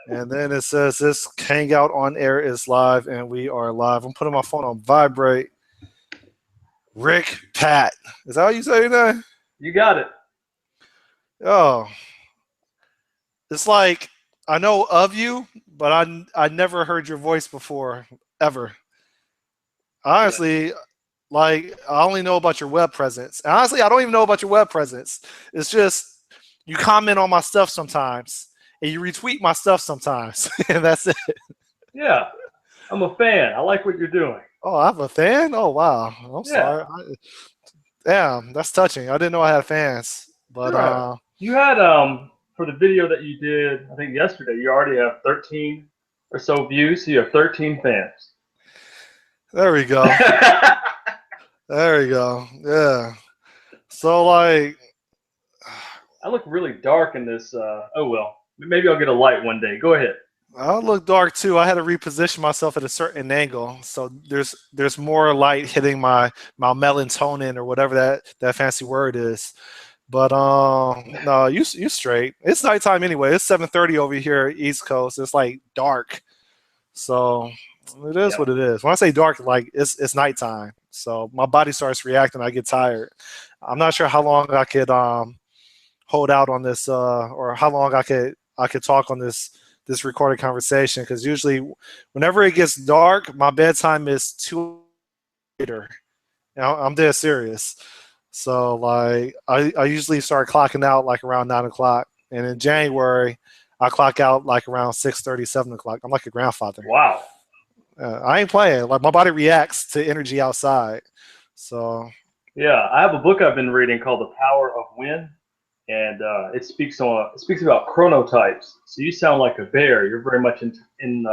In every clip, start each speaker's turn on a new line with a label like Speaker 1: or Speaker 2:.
Speaker 1: And then it says this hangout on air is live, and we are live. I'm putting my phone on vibrate. Rick Pat. Is that how you say your name?
Speaker 2: You got it.
Speaker 1: Oh, it's like I know of you, but I never heard your voice before, ever.
Speaker 2: Yeah.
Speaker 1: Honestly, like I only know about your web presence. And honestly, I don't even know about your web presence. It's just you comment on my stuff sometimes, and you retweet my stuff sometimes, and that's it.
Speaker 2: Yeah. I'm a fan. I like what you're doing.
Speaker 1: Oh, I have a fan. Oh wow, I'm
Speaker 2: Yeah.
Speaker 1: sorry. Damn, that's touching. I didn't know I had fans, but
Speaker 2: Right. You had for the video that you did, I think yesterday, you already have 13 or so views, so you have 13 fans.
Speaker 1: there we go. There we go. Yeah. So like,
Speaker 2: I look really dark in this. Oh well, maybe I'll get a light one day. Go ahead.
Speaker 1: I look dark too. I had to reposition myself at a certain angle, so there's more light hitting my melatonin or whatever that fancy word is. But no, you straight. It's nighttime anyway. It's 7:30 over here, East Coast. It's like dark, so it is
Speaker 2: Yeah.
Speaker 1: what it is. When I say dark, like it's nighttime, so my body starts reacting. I get tired. I'm not sure how long I could hold out on this, or how long I could talk on this recorded conversation, because usually whenever it gets dark, my bedtime is too later. I'm dead serious. So like I usually start clocking out like around 9 o'clock, and in January I clock out like around 6:30, 7 o'clock. I'm like a grandfather.
Speaker 2: Wow.
Speaker 1: I ain't playing. Like my body reacts to energy outside. So
Speaker 2: Yeah. I have a book I've been reading called The Power of When, and it speaks about chronotypes. So you sound like a bear. You're very much in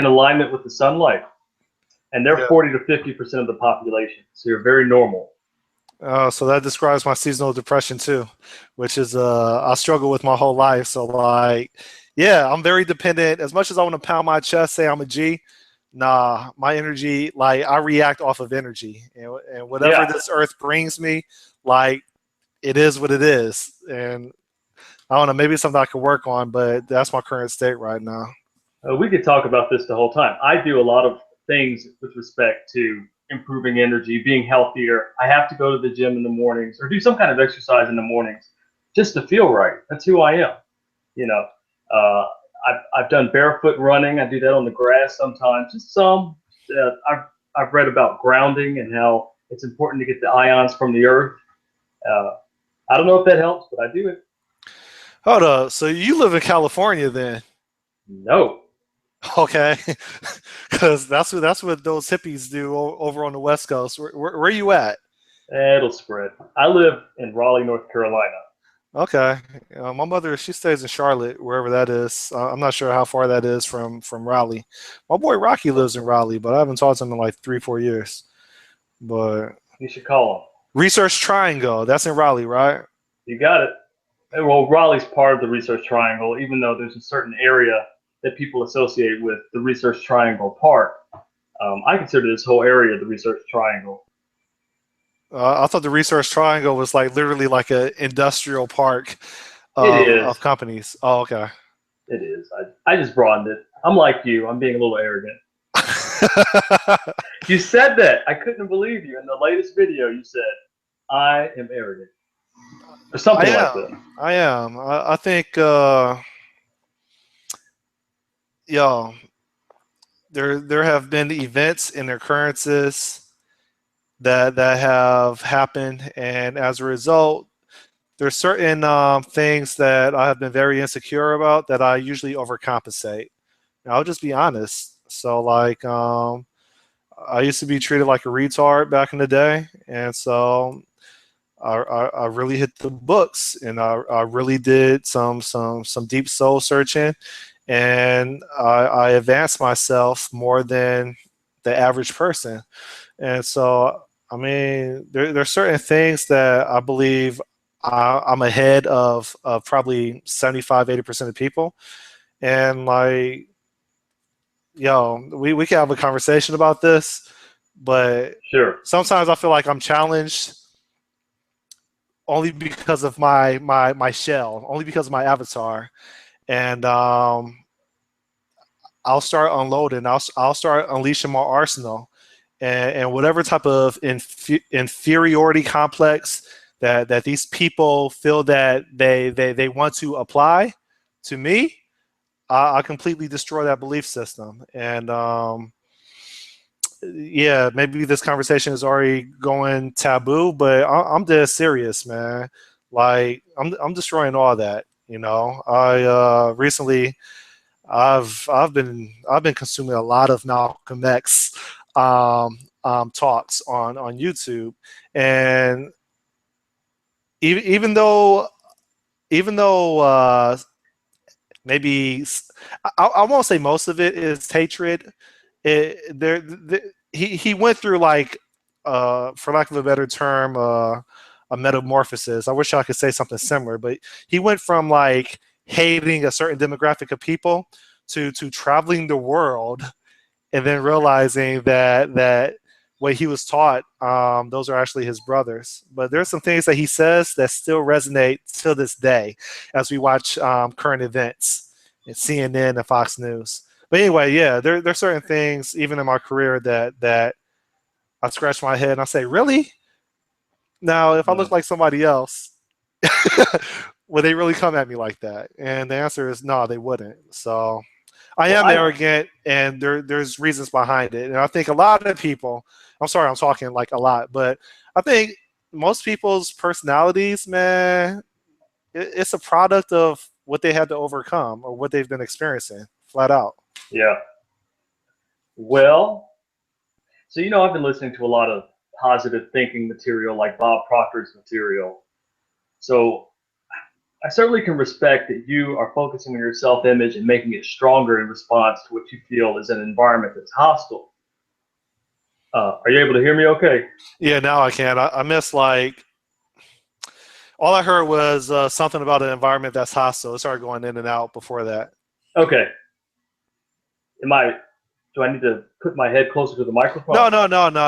Speaker 2: alignment with the sunlight, and they're
Speaker 1: yeah.
Speaker 2: 40 to 50% of the population. So you're very normal.
Speaker 1: So that describes my seasonal depression too, which is I struggle with my whole life. So like, yeah, I'm very dependent. As much as I want to pound my chest, say I'm a G, nah, my energy, like I react off of energy, and whatever
Speaker 2: Yeah.
Speaker 1: this earth brings me, like it is what it is. And I don't know, maybe it's something I could work on, but that's my current state right now.
Speaker 2: We could talk about this the whole time. I do a lot of things with respect to improving energy, being healthier. I have to go to the gym in the mornings or do some kind of exercise in the mornings just to feel right. That's who I am. You know, uh, I've done barefoot running. I do that on the grass sometimes, just some. I've read about grounding and how it's important to get the ions from the earth. Uh, I don't know if that helps, but I do it.
Speaker 1: Hold up. So you live in California then?
Speaker 2: No,
Speaker 1: Okay, because that's what those hippies do over on the West Coast. Where you at?
Speaker 2: it'll spread. I live in Raleigh, North Carolina.
Speaker 1: Okay, my mother, she stays in Charlotte, wherever that is. I'm not sure how far that is from Raleigh. My boy Rocky lives in Raleigh, but I haven't talked to him in like 3 4 years. But
Speaker 2: You should call them.
Speaker 1: Research Triangle, that's in Raleigh, right?
Speaker 2: You got it. Well, Raleigh's part of the Research Triangle, even though there's a certain area that people associate with the Research Triangle part. I consider this whole area the Research Triangle.
Speaker 1: I thought the Research Triangle was like literally like an industrial park
Speaker 2: It
Speaker 1: of
Speaker 2: is.
Speaker 1: companies. Oh, okay.
Speaker 2: It is. I just broadened it. I'm like you. I'm being a little arrogant. You said that. I couldn't believe you. In the latest video, you said, I am arrogant. Or
Speaker 1: I
Speaker 2: something like that.
Speaker 1: am. I am. I think, yo, there have been events and occurrences that have happened, and as a result, there's certain things that I have been very insecure about that I usually overcompensate. And I'll just be honest. So like, I used to be treated like a retard back in the day, and so I really hit the books, and I really did some deep soul searching, and I advanced myself more than the average person. And so, I mean, there's certain things that I believe I'm ahead of probably 75, 80% of people. And like, yo, we can have a conversation about this, but
Speaker 2: Sure.
Speaker 1: sometimes I feel like I'm challenged only because of my shell, only because of my avatar. And I'll start unloading. I'll start unleashing my arsenal, and whatever type of inferiority complex that these people feel that they want to apply to me, I completely destroy that belief system. And yeah, maybe this conversation is already going taboo, but I'm dead serious, man. Like I'm destroying all that. You know, I recently I've been consuming a lot of Malcolm X talks on YouTube, and even though maybe I won't say most of it is hatred. He went through like for lack of a better term a metamorphosis. I wish I could say something similar, but he went from like hating a certain demographic of people to traveling the world and then realizing that what he was taught, those are actually his brothers. But there's some things that he says that still resonate to this day as we watch current events at CNN and Fox News. But anyway, yeah, there's certain things even in my career that I scratch my head and I say, really? Now, if I look like somebody else, would they really come at me like that? And the answer is no, they wouldn't. So I am arrogant, and there's reasons behind it. And I think a lot of people, I'm sorry, I'm talking like a lot, but I think most people's personalities, man, it's a product of what they had to overcome or what they've been experiencing, flat out.
Speaker 2: Yeah. Well, so I've been listening to a lot of positive thinking material, like Bob Proctor's material. So I certainly can respect that you are focusing on your self-image and making it stronger in response to what you feel is an environment that's hostile. Are you able to hear me okay?
Speaker 1: Yeah, now I can. I miss like all I heard was something about an environment that's hostile. It started going in and out before that.
Speaker 2: Okay. Do I need to put my head closer to the microphone?
Speaker 1: No.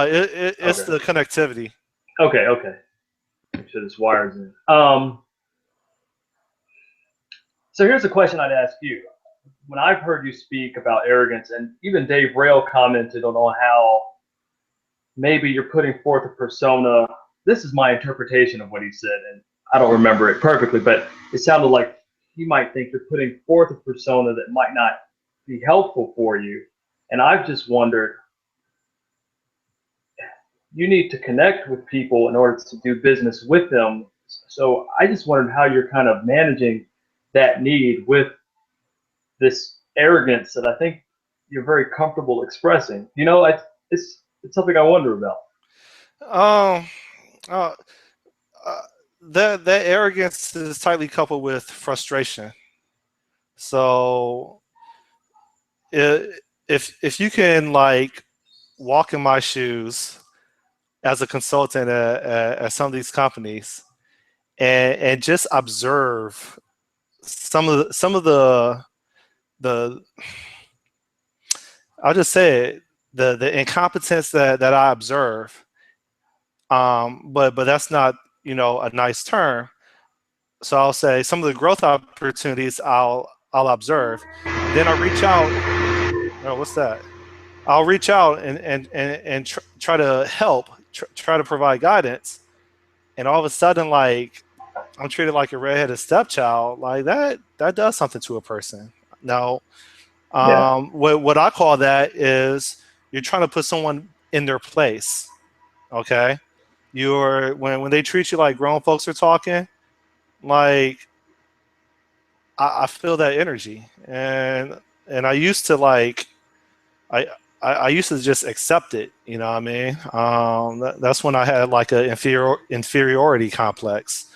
Speaker 1: It's
Speaker 2: Okay.
Speaker 1: the connectivity.
Speaker 2: Okay. Make sure this wire's in. So here's a question I'd ask you. When I've heard you speak about arrogance, and even Dave Rail commented on how maybe you're putting forth a persona. This is my interpretation of what he said, and I don't remember it perfectly, but it sounded like he might think you're putting forth a persona that might not be helpful for you. And I've just wondered, you need to connect with people in order to do business with them. So I just wondered how you're kind of managing that need with this arrogance that I think you're very comfortable expressing. It's something I wonder about.
Speaker 1: Um, uh, that arrogance is tightly coupled with frustration. So if you can like walk in my shoes as a consultant at some of these companies and just observe some of the I'll just say it, the incompetence that I observe, but that's not a nice term. So I'll say some of the growth opportunities I'll observe. Then I'll reach out. Oh, what's that? I'll reach out and try to help, try to provide guidance, and all of a sudden, like I'm treated like a redheaded stepchild. Like that does something to a person. Now,
Speaker 2: Yeah.
Speaker 1: what I call that is you're trying to put someone in their place. Okay, when they treat you like grown folks are talking, like I feel that energy, and I used to like I used to just accept it. You know what I mean? That's when I had like an inferiority complex.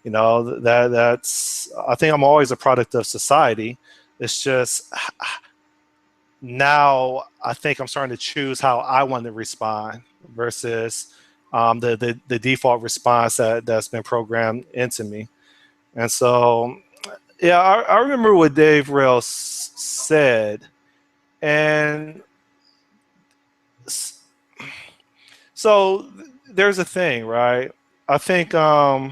Speaker 1: That's I think I'm always a product of society. It's just now I think I'm starting to choose how I want to respond versus the default response that's been programmed into me. And so, yeah, I remember what Dave Rail said, and so there's a thing, right? I think I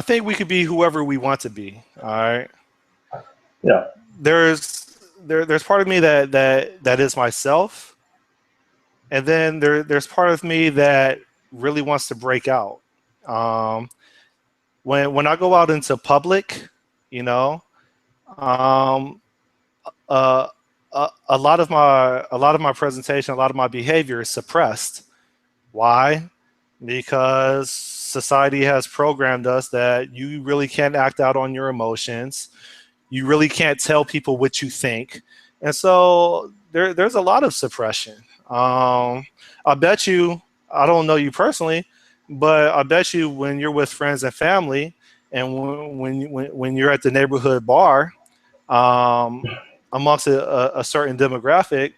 Speaker 1: think we could be whoever we want to be. All right.
Speaker 2: Yeah.
Speaker 1: there's part of me that is myself, and then there's part of me that really wants to break out. Um, when I go out into public, you know, um, uh, a lot of my presentation, a lot of my behavior is suppressed. Why? Because society has programmed us that you really can't act out on your emotions. You really can't tell people what you think, and so there's a lot of suppression. I bet you, I don't know you personally, but I bet you when you're with friends and family, and when you're at the neighborhood bar, um, amongst a certain demographic,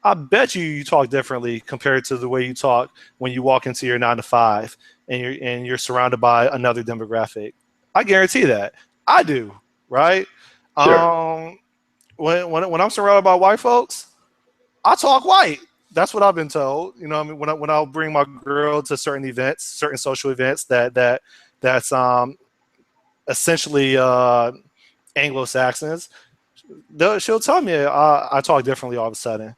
Speaker 1: I bet you talk differently compared to the way you talk when you walk into your 9 to 5 and you're surrounded by another demographic. I guarantee that. I do, right?
Speaker 2: Sure.
Speaker 1: Um, when I'm surrounded by white folks, I talk white. That's what I've been told. You know, I mean, when I'll bring my girl to certain events, certain social events that's essentially Anglo Saxons, she'll tell me I talk differently all of a sudden.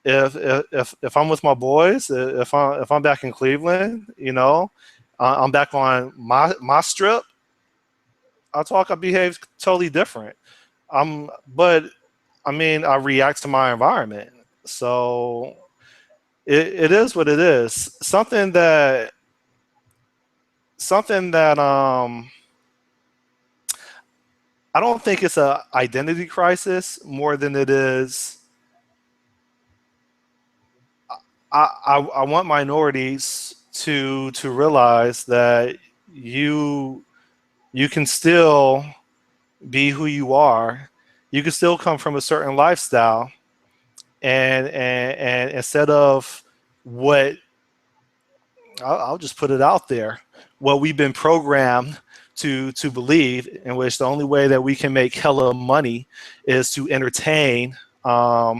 Speaker 1: If I'm with my boys, if I'm back in Cleveland, you know, I'm back on my strip. I behave totally different. But I mean, I react to my environment. So it is what it is. Something that I don't think it's a identity crisis more than it is. I want minorities to realize that you you can still be who you are. You can still come from a certain lifestyle, and instead of what I'll just put it out there, what we've been programmed to believe, in which the only way that we can make hella money is to entertain a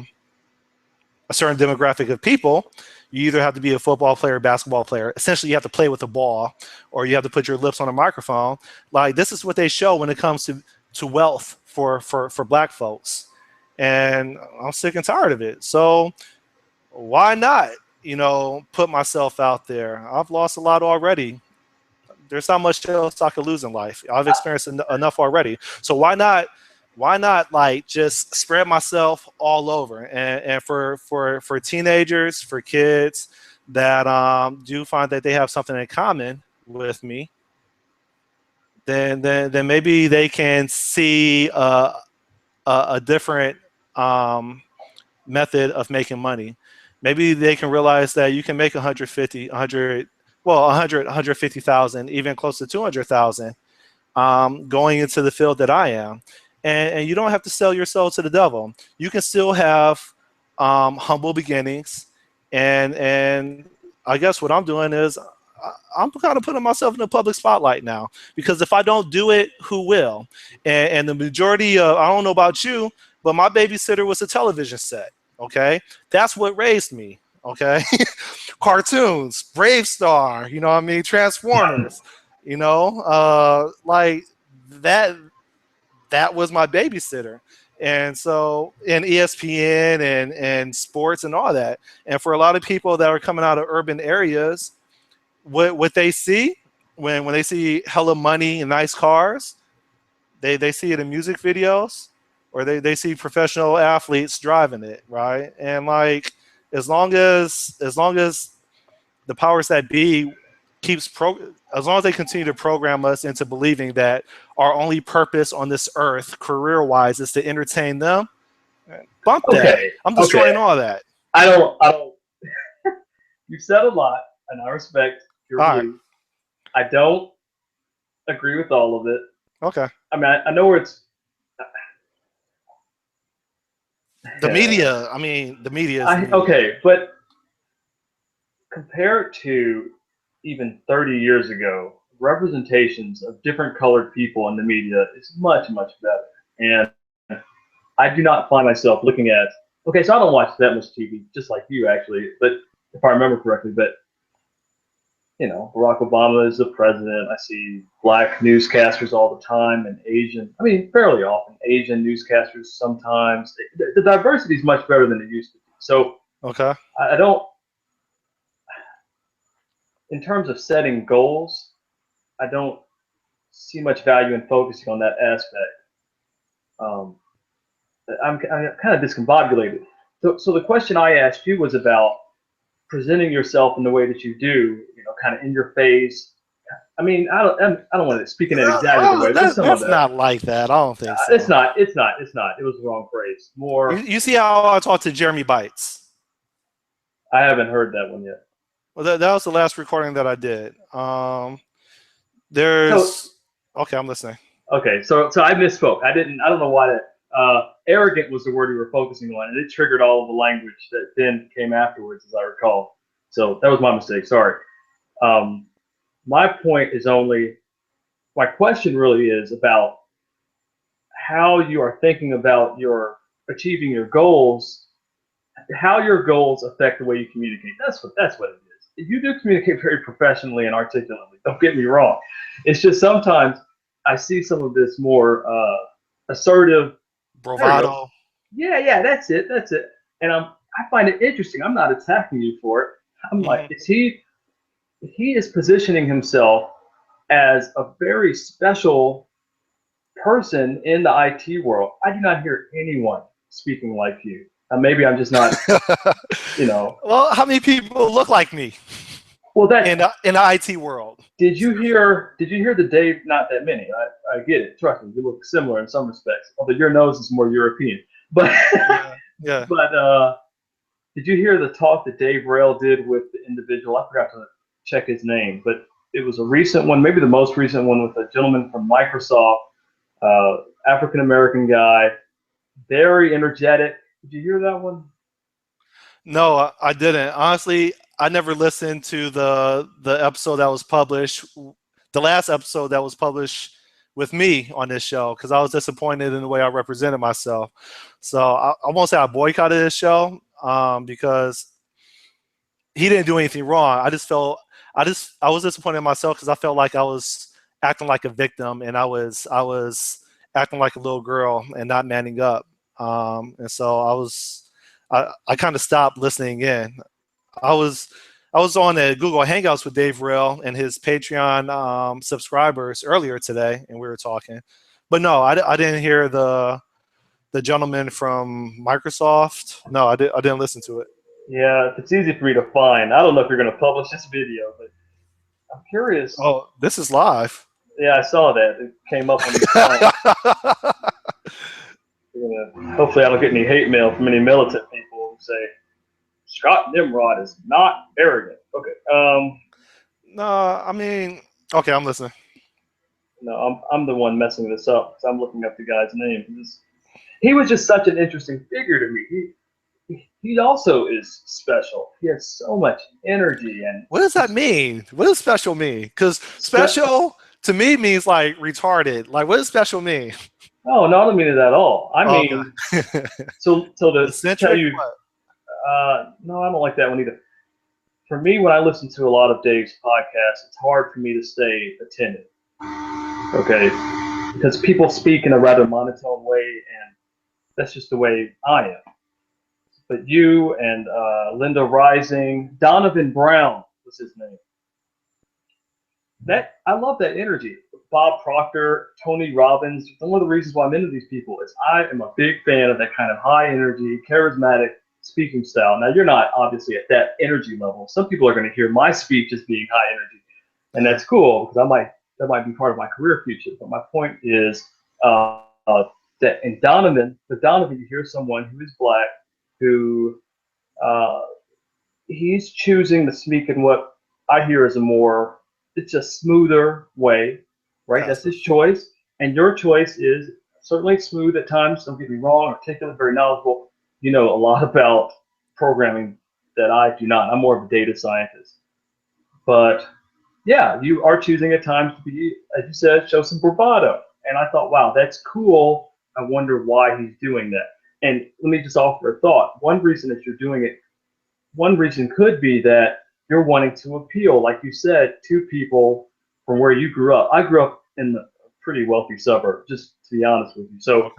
Speaker 1: certain demographic of people. You either have to be a football player, basketball player. Essentially, you have to play with the ball, or you have to put your lips on a microphone. Like, this is what they show when it comes to wealth for black folks, and I'm sick and tired of it. So why not, you know, put myself out there? I've lost a lot already. There's not much else I could lose in life. I've experienced enough already. So why not like just spread myself all over? And for teenagers, for kids that do find that they have something in common with me, then maybe they can see a different method of making money. Maybe they can realize that you can make 150, 100, well, 100, 150,000, even close to 200,000 going into the field that I am. And you don't have to sell your soul to the devil. You can still have humble beginnings. And I guess what I'm doing is I'm kind of putting myself in the public spotlight now, because if I don't do it, who will? And the majority of, I don't know about you, but my babysitter was a television set. Okay. That's what raised me. Okay. Cartoons, Brave Star, you know what I mean? Transformers, you know, like that, that was my babysitter. And so, in ESPN and sports and all that. And for a lot of people that are coming out of urban areas, what they see when they see hella money and nice cars, they see it in music videos, or they see professional athletes driving it, right? And like, as long as the powers that be as long as they continue to program us into believing that our only purpose on this earth career wise is to entertain them, bump that.
Speaker 2: Okay.
Speaker 1: I'm
Speaker 2: Okay.
Speaker 1: destroying all that.
Speaker 2: I don't you've said a lot and I respect your
Speaker 1: All right.
Speaker 2: belief. I don't agree with all of it.
Speaker 1: Okay.
Speaker 2: I mean, I know where it's
Speaker 1: The media, I mean, the media is the
Speaker 2: I
Speaker 1: media.
Speaker 2: okay, but compared to even 30 years ago, representations of different colored people in the media is much, much better. And I do not find myself looking at, okay, so I don't watch that much TV, just like you actually, but if I remember correctly, but Barack Obama is the president. I see black newscasters all the time, and Asian, I mean, fairly often, Asian newscasters sometimes. The diversity is much better than it used to be. So
Speaker 1: Okay.
Speaker 2: I don't, in terms of setting goals, I don't see much value in focusing on that aspect. Um, I'm kind of discombobulated. So the question I asked you was about presenting yourself in the way that you do, kind of in your face. I mean, I don't want to speak in that exactly the way, but some of
Speaker 1: That's
Speaker 2: that.
Speaker 1: not like that. I don't think so.
Speaker 2: It's not. It was the wrong phrase. More.
Speaker 1: You see how I talked to Jeremy Bites?
Speaker 2: I haven't heard that one yet.
Speaker 1: Well, that was the last recording that I did. Okay, I'm listening.
Speaker 2: Okay, so I misspoke. I don't know why that. Arrogant was the word we were focusing on, and it triggered all of the language that then came afterwards, as I recall. So that was my mistake. Sorry. My question really is about how you are thinking about your achieving your goals, how your goals affect the way you communicate. That's what it is. You do communicate very professionally and articulately. Don't get me wrong. It's just sometimes I see some of this more assertive
Speaker 1: bravado.
Speaker 2: Yeah, that's it. And I find it interesting. I'm not attacking you for it. I'm like, he is positioning himself as a very special person in the IT world. I do not hear anyone speaking like you. Maybe I'm just not,
Speaker 1: Well, how many people look like me?
Speaker 2: Well, that
Speaker 1: in the IT world.
Speaker 2: Did you hear the Dave? Not that many. I get it. Trust me, you look similar in some respects. Although your nose is more European. But
Speaker 1: yeah.
Speaker 2: But did you hear the talk that Dave Rail did with the individual? I forgot to check his name, but it was a recent one, maybe the most recent one, with a gentleman from Microsoft, African American guy, very energetic. Did you hear that one?
Speaker 1: No, I didn't. Honestly, I never listened to the episode that was published, the last episode that was published with me on this show, because I was disappointed in the way I represented myself. So I won't say I boycotted this show because he didn't do anything wrong. I was disappointed in myself because I felt like I was acting like a victim, and I was acting like a little girl and not manning up. And so I kind of stopped listening in. I was on the Google Hangouts with Dave Rail and his Patreon subscribers earlier today, and we were talking. But no, I didn't hear the gentleman from Microsoft. No, I didn't listen to it.
Speaker 2: Yeah, it's easy for me to find. I don't know if you're going to publish this video, but I'm curious.
Speaker 1: Oh, this is live.
Speaker 2: Yeah, I saw that. It came up on the Hopefully I don't get any hate mail from any militant people who say Scott Nimrod is not arrogant. Okay.
Speaker 1: No, I mean, okay, I'm listening.
Speaker 2: No, I'm the one messing this up because I'm looking up the guy's name. He was just such an interesting figure to me. He also is special. He has so much energy. And
Speaker 1: what does that mean? What does special mean? Because special to me means like retarded. Like, what does special mean?
Speaker 2: Oh, no, I don't mean it at all. I mean,
Speaker 1: okay.
Speaker 2: so to tell you, no, I don't like that one either. For me, when I listen to a lot of Dave's podcasts, it's hard for me to stay attentive. Okay, because people speak in a rather monotone way, and that's just the way I am. But you and Linda Rising, Donovan Brown was his name. I love that energy. Bob Proctor, Tony Robbins. One of the reasons why I'm into these people is I am a big fan of that kind of high energy, charismatic speaking style. Now, you're not obviously at that energy level. Some people are going to hear my speech as being high energy, and that's cool because that might be part of my career future. But my point is that in Donovan you hear someone who is black, who he's choosing to speak in what I hear is it's a smoother way, right? That's his choice. And your choice is certainly smooth at times, don't get me wrong, articulate, very knowledgeable. You know a lot about programming that I do not. I'm more of a data scientist. But yeah, you are choosing at times to be, as you said, show some bravado. And I thought, wow, that's cool. I wonder why he's doing that. And let me just offer a thought. One reason that you're doing it, one reason could be that you're wanting to appeal, like you said, to people from where you grew up. I grew up in a pretty wealthy suburb, just to be honest with you. So
Speaker 1: Okay.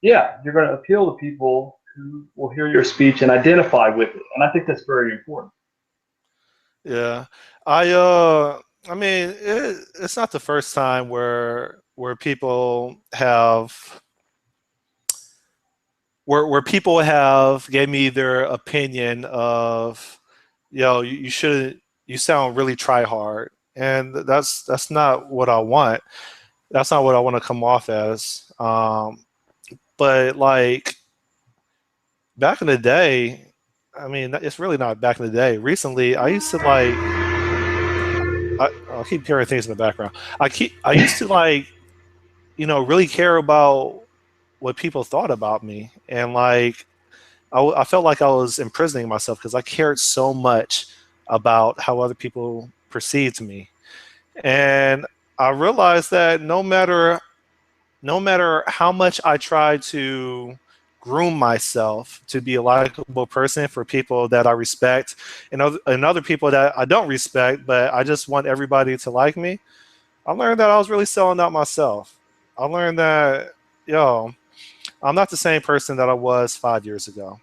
Speaker 2: yeah, you're going to appeal to people who will hear your speech and identify with it. And I think that's very important.
Speaker 1: Yeah. I mean, it's not the first time where people have where people have gave me their opinion of, yo, you should you sound really try hard, and that's not what I want. That's not what I want to come off as. But like back in the day, I mean, it's really not back in the day. Recently, I used to like I'll keep hearing things in the background. I used to like really care about what people thought about me, and like I felt like I was imprisoning myself because I cared so much about how other people perceived me. And I realized that no matter how much I try to groom myself to be a likable person for people that I respect and other people that I don't respect, but I just want everybody to like me, I learned that I was really selling out myself. I learned that, yo, I'm not the same person that I was 5 years ago.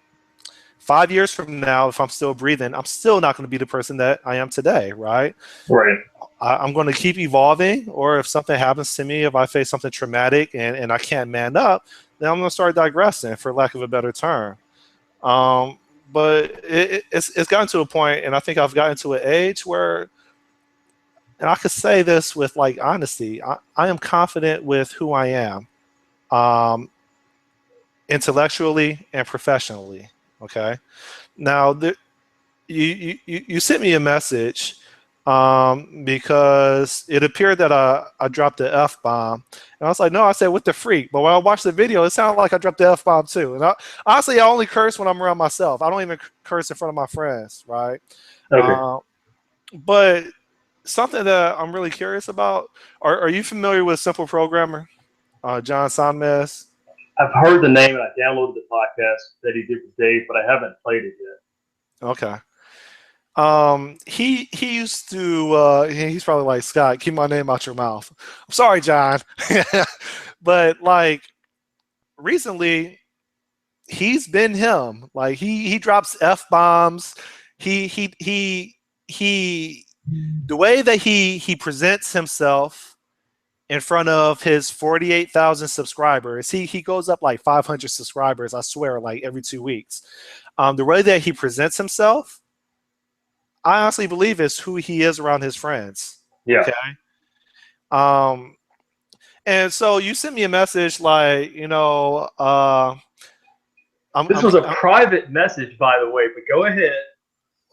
Speaker 1: 5 years from now, if I'm still breathing, I'm still not going to be the person that I am today, right?
Speaker 2: Right.
Speaker 1: I'm going to keep evolving, or if something happens to me, if I face something traumatic and I can't man up, then I'm going to start digressing, for lack of a better term. Um, but it's gotten to a point, and I think I've gotten to an age where, and I could say this with like honesty, I am confident with who I am, um, intellectually and professionally. Okay. Now, you sent me a message because it appeared that I dropped the F bomb. And I was like, no, I said, what the freak? But when I watched the video, it sounded like I dropped the F bomb too. And honestly, I only curse when I'm around myself. I don't even curse in front of my friends, right?
Speaker 2: Okay.
Speaker 1: Uh, but something that I'm really curious about, are you familiar with Simple Programmer, John Sonmez?
Speaker 2: I've heard the name and I downloaded the podcast that he did with Dave, but I haven't played it yet.
Speaker 1: Okay. He used to he's probably like, Scott, keep my name out your mouth. I'm sorry, John. But like recently he's been him. Like he drops F bombs. He the way that he presents himself in front of his 48,000 subscribers. He goes up like 500 subscribers, I swear, like every 2 weeks. The way that he presents himself, I honestly believe is who he is around his friends.
Speaker 2: Yeah.
Speaker 1: Okay. Um, and so you sent me a message like,
Speaker 2: This was a private message, by the way, but go ahead.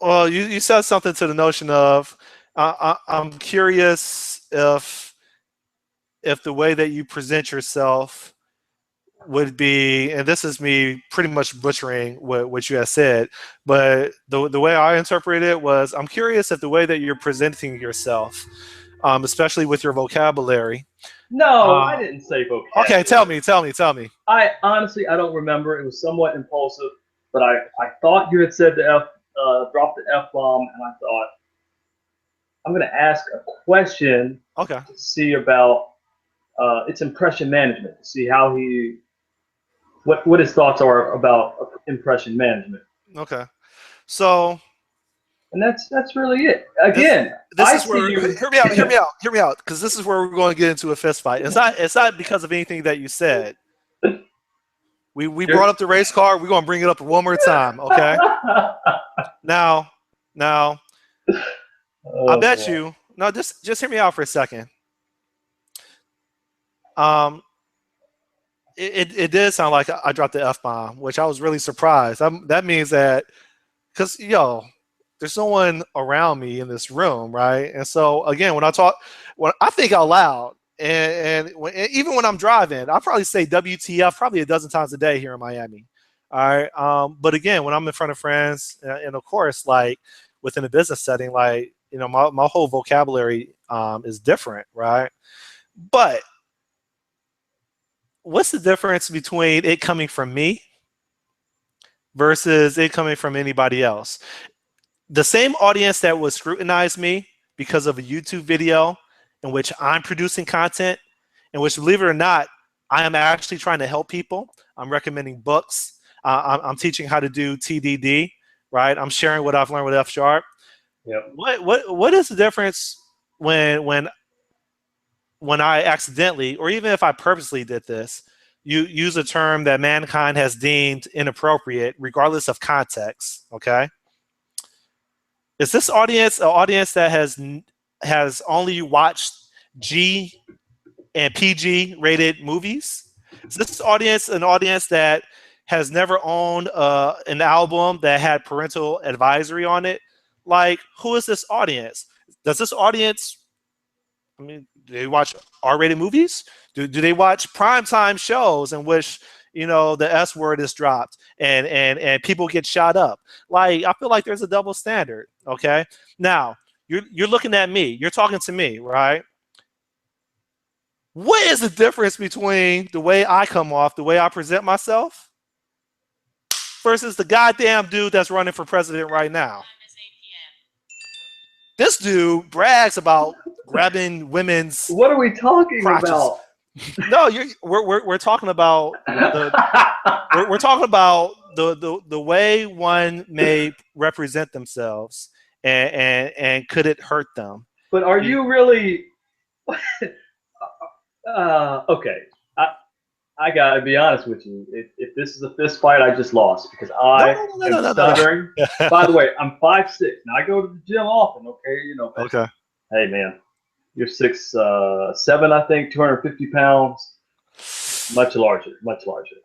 Speaker 1: well, you said something to the notion of, I'm curious if the way that you present yourself would be, and this is me pretty much butchering what you had said, but the way I interpreted it was, I'm curious if the way that you're presenting yourself, especially with your vocabulary.
Speaker 2: No, I didn't say
Speaker 1: Okay,
Speaker 2: vocabulary.
Speaker 1: tell me.
Speaker 2: I honestly, I don't remember. It was somewhat impulsive, but I thought you had said the dropped the F bomb, and I thought I'm going to ask a question
Speaker 1: Okay.
Speaker 2: to see about its impression management, to see how what his thoughts are about impression management.
Speaker 1: Okay. So
Speaker 2: And that's really it.
Speaker 1: this
Speaker 2: Again,
Speaker 1: this
Speaker 2: I
Speaker 1: is
Speaker 2: see
Speaker 1: where
Speaker 2: you.
Speaker 1: hear me out, because this is where we're going to get into a fist fight. It's not because of anything that you said. We brought up the race car. We're gonna bring it up one more time, okay? Now, I
Speaker 2: Oh,
Speaker 1: bet
Speaker 2: boy.
Speaker 1: you. No, just hear me out for a second. Um, it did sound like I dropped the F bomb, which I was really surprised. That means that, because there's no one around me in this room, right? And so again, when I think out loud, and even when I'm driving, I probably say WTF probably a dozen times a day here in Miami. All right. But again, when I'm in front of friends, and of course, like within a business setting, like my whole vocabulary is different, right? But what's the difference between it coming from me versus it coming from anybody else? the same audience that would scrutinize me because of a YouTube video in which I'm producing content, in which, believe it or not, I am actually trying to help people. I'm recommending books. I'm teaching how to do TDD, right? I'm sharing what I've learned with F Sharp.
Speaker 2: Yep.
Speaker 1: What is the difference when I accidentally, or even if I purposely did this, you use a term that mankind has deemed inappropriate, regardless of context? Okay, is this audience an audience that has only watched G and PG rated movies? Is this audience an audience that has never owned an album that had parental advisory on it? Like, who is this audience? Does this audience, I mean, do they watch R-rated movies? Do they watch primetime shows in which, you know, the S word is dropped and people get shot up? Like, I feel like there's a double standard. Okay, now you're looking at me. You're talking to me, right? What is the difference between the way I come off, the way I present myself, versus the goddamn dude that's running for president right now? This dude brags about grabbing women's
Speaker 2: What are we talking
Speaker 1: crotches.
Speaker 2: about?
Speaker 1: No, we're talking about we're talking about the way one may represent themselves, and could it hurt them?
Speaker 2: But are you really? Okay, I gotta be honest with you. If this is a fist fight, I just lost because I am stuttering.
Speaker 1: No.
Speaker 2: By the way, I'm 5'6". Now I go to the gym often. Okay, you know.
Speaker 1: Okay.
Speaker 2: Hey man, you're 6'7", I think, 250 pounds. Much larger, much larger.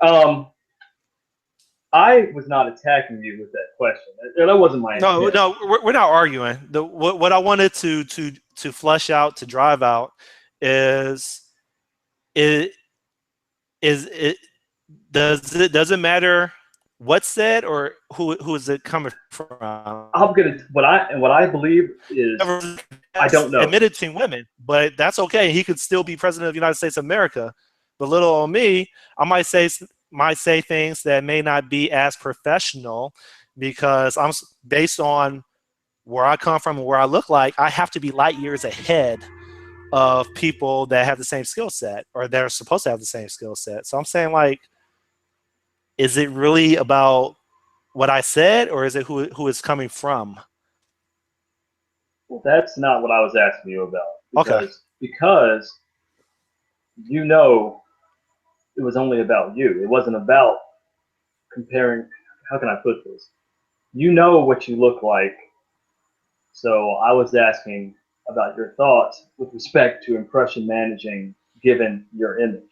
Speaker 2: I was not attacking you with that question. That wasn't my intent.
Speaker 1: No, we're not arguing. What I wanted to flesh out, to drive out, is it does it matter what's said or who is it coming from?
Speaker 2: I'm gonna what I believe is I don't know.
Speaker 1: Admitted between women, but that's okay. He could still be president of the United States of America. But little on me, I might say things that may not be as professional because I'm based on where I come from and where I look like. I have to be light years ahead of people that have the same skill set, or they're supposed to have the same skill set. So I'm saying, like, is it really about what I said, or is it who it's coming from?
Speaker 2: Well, that's not what I was asking you about. Because you know it was only about you. It wasn't about comparing. How can I put this? You know what you look like. So I was asking about your thoughts with respect to impression managing given your image.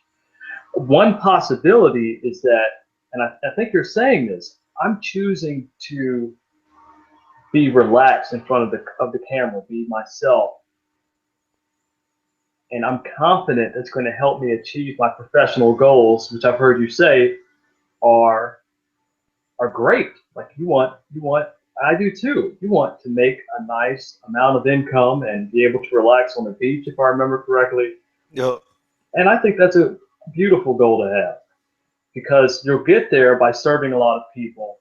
Speaker 2: One possibility is that, and I think you're saying this, I'm choosing to be relaxed in front of the camera, be myself. And I'm confident it's going to help me achieve my professional goals, which I've heard you say are great. Like you want, I do too. You want to make a nice amount of income and be able to relax on the beach, if I remember correctly.
Speaker 1: Yep.
Speaker 2: And I think that's a beautiful goal to have, because you'll get there by serving a lot of people.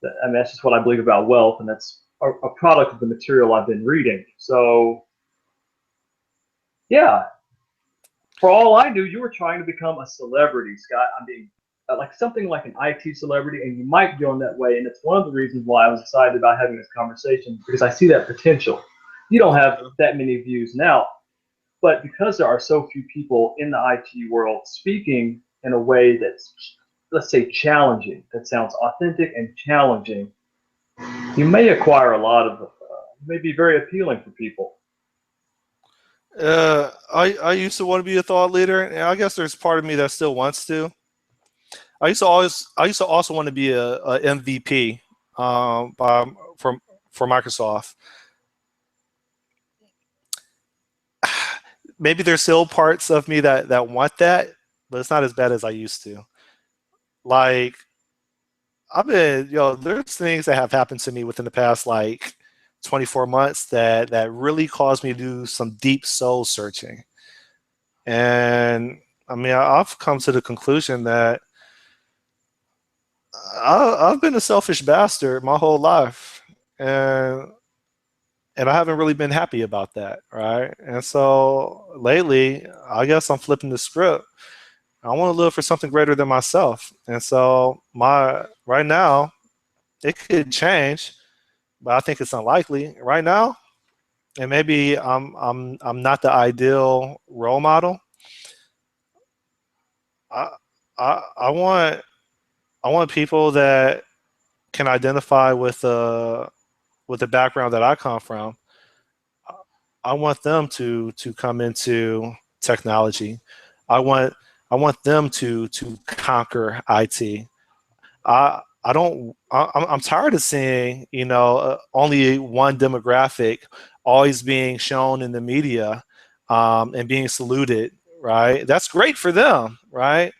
Speaker 2: I mean, that's just what I believe about wealth, and that's a product of the material I've been reading. So, yeah, for all I knew, you were trying to become a celebrity, Scott. I mean, like something like an IT celebrity, and you might go in that way. And it's one of the reasons why I was excited about having this conversation, because I see that potential. You don't have that many views now, but because there are so few people in the IT world speaking in a way that's, let's say, challenging, that sounds authentic and challenging, you may acquire a lot of, may be very appealing for people.
Speaker 1: I used to want to be a thought leader, and I guess there's part of me that still wants to. I used to also want to be a MVP for Microsoft. Maybe there's still parts of me that want that, but it's not as bad as I used to. Like, I've been, there's things that have happened to me within the past, like, 24 months that really caused me to do some deep soul searching. And I mean, I've come to the conclusion that I've been a selfish bastard my whole life. and I haven't really been happy about that, right? And so lately, I guess I'm flipping the script. I want to live for something greater than myself. And so my right now, it could change, but I think it's unlikely right now. And maybe I'm not the ideal role model. I I want people that can identify with the background that I come from. I want them to come into technology. I want I want them to conquer IT. I don't. I'm tired of seeing only one demographic always being shown in the media and being saluted. Right, that's great for them, right?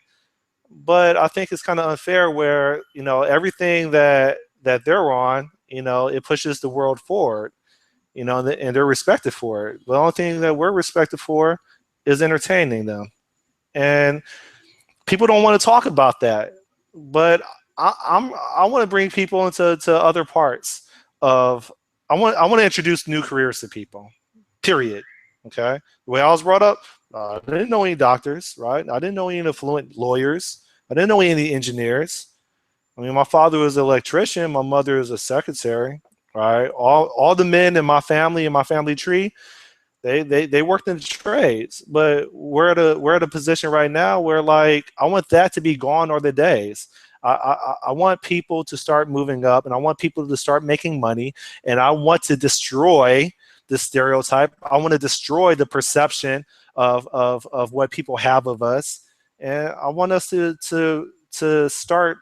Speaker 1: But I think it's kind of unfair where everything that they're on, it pushes the world forward, and they're respected for it. The only thing that we're respected for is entertaining them, and people don't want to talk about that. But I want to bring people into other parts of. I want to introduce new careers to people. Period. Okay. The way I was brought up, I didn't know any doctors, right? I didn't know any affluent lawyers. I didn't know any engineers. I mean, my father was an electrician. My mother is a secretary, right? All the men in my family tree, they worked in the trades. But we're at a position right now where like I want that to be gone are the days. I want people to start moving up, and I want people to start making money, and I want to destroy the stereotype. I want to destroy the perception of what people have of us, and I want us to start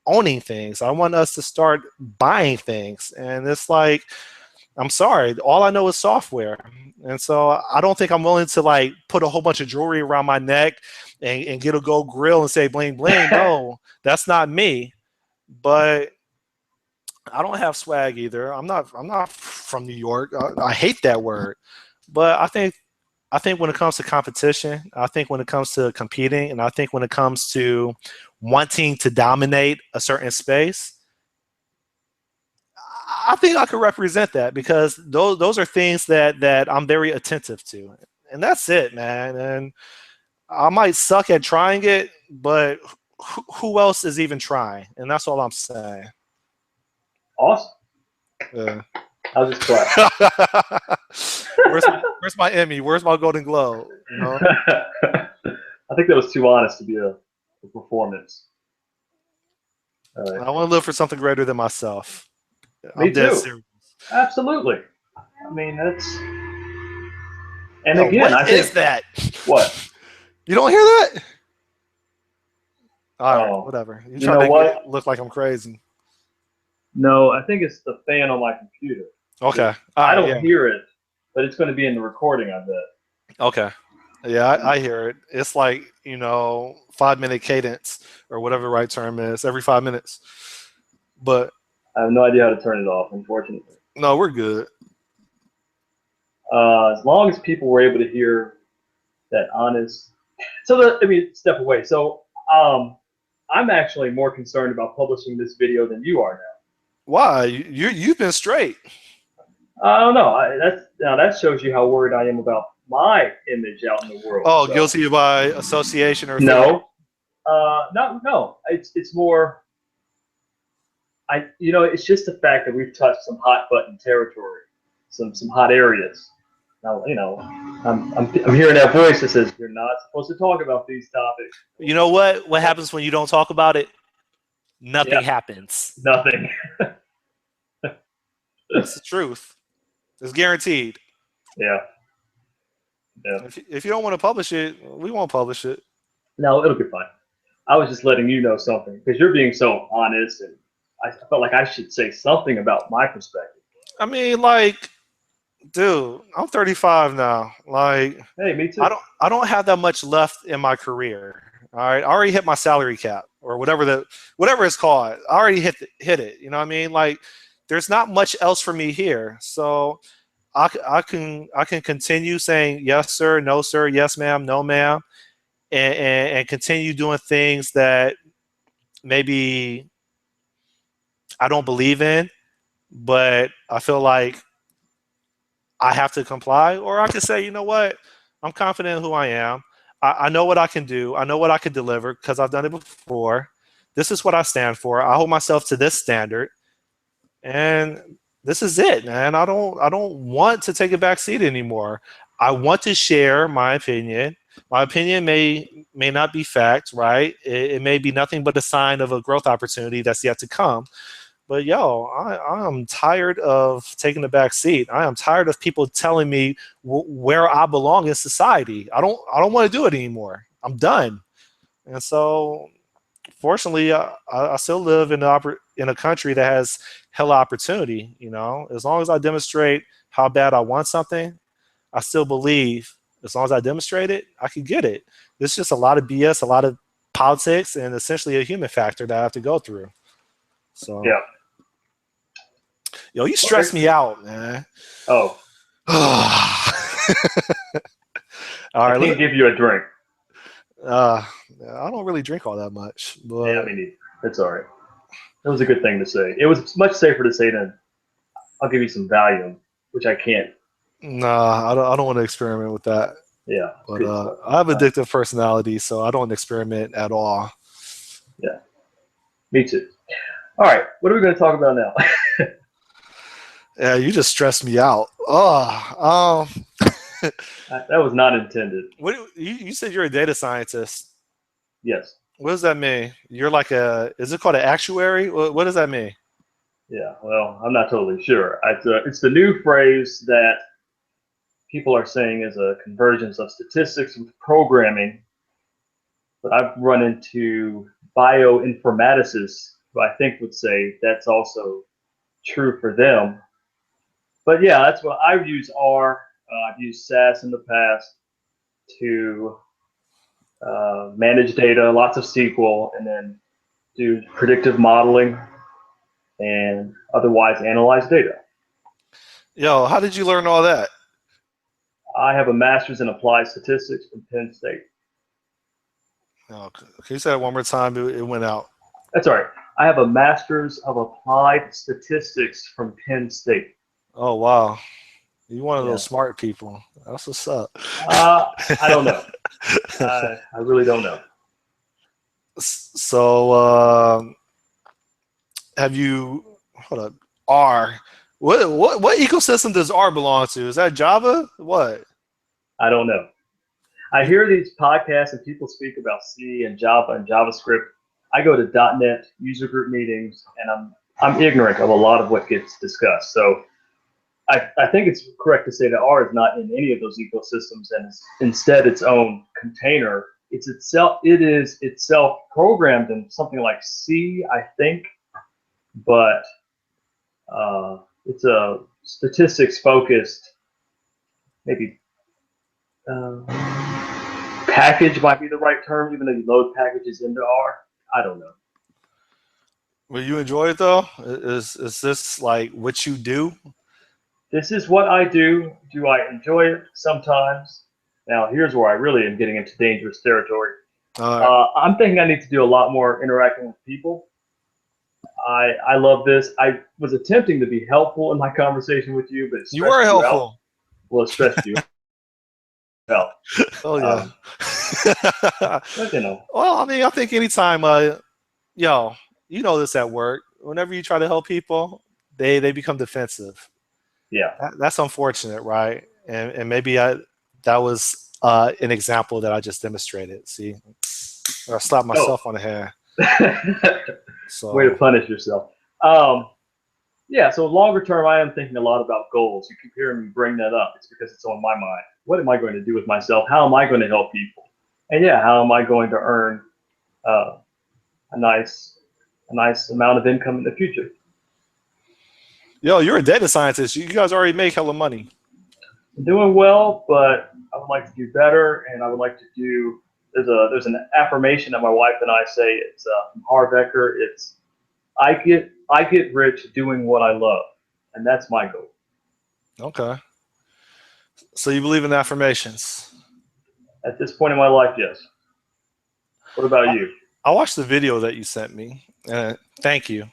Speaker 1: owning things. I want us to start buying things, and it's like I'm sorry, all I know is software. And so I don't think I'm willing to like put a whole bunch of jewelry around my neck and get a gold grill and say bling bling. No, that's not me. But I don't have swag either. I'm not from New York. I hate that word. But I think when it comes to competition, I think when it comes to competing, and I think when it comes to wanting to dominate a certain space, I think I could represent that because those are things that I'm very attentive to, and that's it, man. And I might suck at trying it, but who else is even trying? And that's all I'm saying.
Speaker 2: Awesome.
Speaker 1: Yeah.
Speaker 2: I'll just clap.
Speaker 1: Where's my Emmy? Where's my Golden Globe? You know?
Speaker 2: I think that was too honest to be a performance.
Speaker 1: I want to live for something greater than myself.
Speaker 2: Me
Speaker 1: I'm dead
Speaker 2: too.
Speaker 1: serious.
Speaker 2: Absolutely. I mean, that's. And
Speaker 1: Yo,
Speaker 2: again, I
Speaker 1: what
Speaker 2: think.
Speaker 1: is that?
Speaker 2: What?
Speaker 1: You don't hear that? All right,
Speaker 2: Oh,
Speaker 1: whatever. You
Speaker 2: you
Speaker 1: trying
Speaker 2: know
Speaker 1: to make
Speaker 2: what?
Speaker 1: me look like I'm crazy.
Speaker 2: No, I think it's the fan on my computer.
Speaker 1: Okay. All
Speaker 2: I
Speaker 1: right.
Speaker 2: don't
Speaker 1: Yeah.
Speaker 2: hear it, but it's going to be in the recording, I bet.
Speaker 1: Okay. Yeah, I hear it. It's like 5 minute cadence or whatever the right term is every 5 minutes. But
Speaker 2: I have no idea how to turn it off, unfortunately.
Speaker 1: no, we're good.
Speaker 2: As long as people were able to hear that honest. So, step away. So, I'm actually more concerned about publishing this video than you are now.
Speaker 1: Why? You've been straight.
Speaker 2: I don't know. Now that shows you how worried I am about my image out in the world.
Speaker 1: Oh,
Speaker 2: So.
Speaker 1: guilty by association or
Speaker 2: No, no. It's more. It's just the fact that we've touched some hot button territory, some hot areas. Now, I'm hearing that voice that says you're not supposed to talk about these topics.
Speaker 1: You know what? What happens when you don't talk about it? Nothing happens.
Speaker 2: Nothing.
Speaker 1: That's the truth. It's guaranteed.
Speaker 2: Yeah.
Speaker 1: If you don't want to publish it, we won't publish it.
Speaker 2: No, it'll be fine. I was just letting you know something because you're being so honest, and I felt like I should say something about my perspective.
Speaker 1: I mean, like, dude, I'm 35 now. Like,
Speaker 2: hey, me too.
Speaker 1: I don't have that much left in my career. All right, I already hit my salary cap or whatever it's called. I already hit it. You know what I mean? Like, there's not much else for me here. So I can continue saying yes sir, no sir, yes ma'am, no ma'am, and continue doing things that maybe I don't believe in, but I feel like I have to comply, or I can say, you know what, I'm confident in who I am. I know what I can do. I know what I can deliver because I've done it before. This is what I stand for. I hold myself to this standard, and this is it, man. I don't want to take a back seat anymore. I want to share my opinion. My opinion may not be fact, right? It may be nothing but a sign of a growth opportunity that's yet to come. But yo, I'm tired of taking the back seat. I am tired of people telling me where I belong in society. I don't want to do it anymore. I'm done. And so, fortunately, I still live in a country that has hella opportunity. You know, as long as I demonstrate how bad I want something, I still believe as long as I demonstrate it, I can get it. There's just a lot of BS, a lot of politics, and essentially a human factor that I have to go through. So.
Speaker 2: Yeah.
Speaker 1: Yo, you stress me out, man.
Speaker 2: Oh.
Speaker 1: All
Speaker 2: I
Speaker 1: right,
Speaker 2: can't give you a drink.
Speaker 1: I don't really drink all that much, but
Speaker 2: Yeah, I mean, it's all right. It was a good thing to say. It was much safer to say than I'll give you some Valium, which I can't.
Speaker 1: nah, I don't want to experiment with that.
Speaker 2: Yeah.
Speaker 1: But I have addictive personality, so I don't experiment at all.
Speaker 2: Yeah. Me too. All right. What are we going to talk about now?
Speaker 1: Yeah, you just stressed me out. Oh,
Speaker 2: That was not intended.
Speaker 1: what you said you're a data scientist.
Speaker 2: Yes.
Speaker 1: What does that mean? You're like is it called an actuary? What does that mean?
Speaker 2: Yeah. Well, I'm not totally sure. It's the new phrase that people are saying is a convergence of statistics with programming. But I've run into bioinformaticists who I think would say that's also true for them. But yeah, that's what I've used R. I've used SAS in the past to manage data, lots of SQL, and then do predictive modeling and otherwise analyze data.
Speaker 1: Yo, how did you learn all that?
Speaker 2: I have a master's in applied statistics from Penn State.
Speaker 1: Oh, can you say that one more time? It went out.
Speaker 2: That's all right. I have a master's of applied statistics from Penn State.
Speaker 1: Oh wow, you one of
Speaker 2: Yeah.
Speaker 1: those smart people. That's what's up.
Speaker 2: I don't know. I really don't know.
Speaker 1: So, have you? Hold up. R. What ecosystem does R belong to? Is that Java? What?
Speaker 2: I don't know. I hear these podcasts and people speak about C and Java and JavaScript. I go to .NET user group meetings and I'm ignorant of a lot of what gets discussed. So I think it's correct to say that R is not in any of those ecosystems and is instead its own container. It is itself programmed in something like C, I think, but it's a statistics focused, maybe package might be the right term, even though you load packages into R. I don't know.
Speaker 1: Will you enjoy it though? Is this like what you do?
Speaker 2: This is what I do. Do I enjoy it? Sometimes. Now, here's where I really am getting into dangerous territory. I'm thinking I need to do a lot more interacting with people. I love this. I was attempting to be helpful in my conversation with you, but it
Speaker 1: You were
Speaker 2: stressed you out.
Speaker 1: helpful.
Speaker 2: Well, it stressed you out.
Speaker 1: Oh yeah.
Speaker 2: But, you know,
Speaker 1: Well, I mean, I think anytime, yo, you know this at work. Whenever you try to help people, they become defensive.
Speaker 2: yeah.
Speaker 1: That's unfortunate, right? And maybe that was an example that I just demonstrated. See, or I slapped myself on the hand. So
Speaker 2: Way to punish yourself. Yeah, so longer term, I am thinking a lot about goals. You keep hearing me bring that up. It's because it's on my mind. What am I going to do with myself? How am I going to help people? And yeah, how am I going to earn a nice amount of income in the future?
Speaker 1: yo, you're a data scientist. You guys already make hella money.
Speaker 2: I'm doing well, but I would like to do better, and I would like to do. There's an affirmation that my wife and I say. It's from Harv Eker. It's I get rich doing what I love, and that's my goal.
Speaker 1: Okay. So you believe in affirmations?
Speaker 2: At this point in my life, yes. What about you?
Speaker 1: I watched the video that you sent me. Thank you.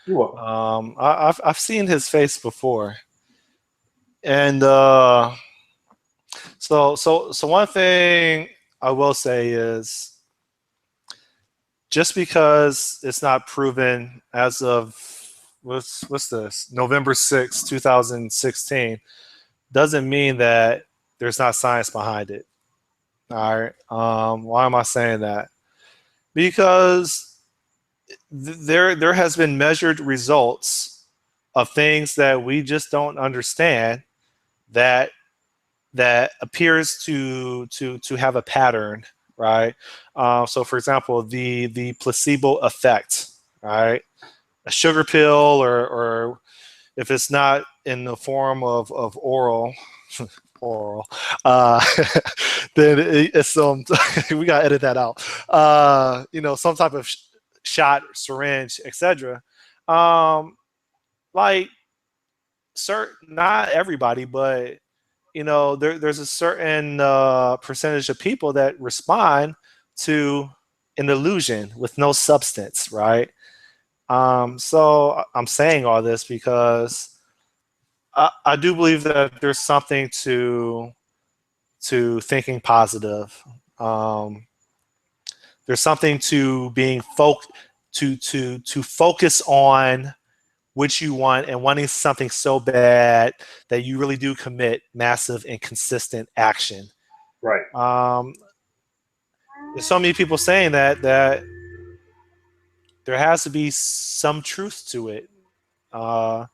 Speaker 2: You're welcome.
Speaker 1: I've seen his face before, and so one thing I will say is just because it's not proven as of what's this November 6, 2016, doesn't mean that there's not science behind it. All right. Why am I saying that? Because there has been measured results of things that we just don't understand that appears to have a pattern, right? So, for example, the placebo effect, right? A sugar pill, or if it's not in the form of oral, oral, uh, then it's we gotta edit that out. Some type of shot, syringe, etc. Um, like, not everybody, but there's a certain percentage of people that respond to an illusion with no substance, right? So I'm saying all this because I do believe that there's something to thinking positive. Um, there's something to being to focus on what you want and wanting something so bad that you really do commit massive and consistent action.
Speaker 2: Right.
Speaker 1: There's so many people saying that there has to be some truth to it. Uh,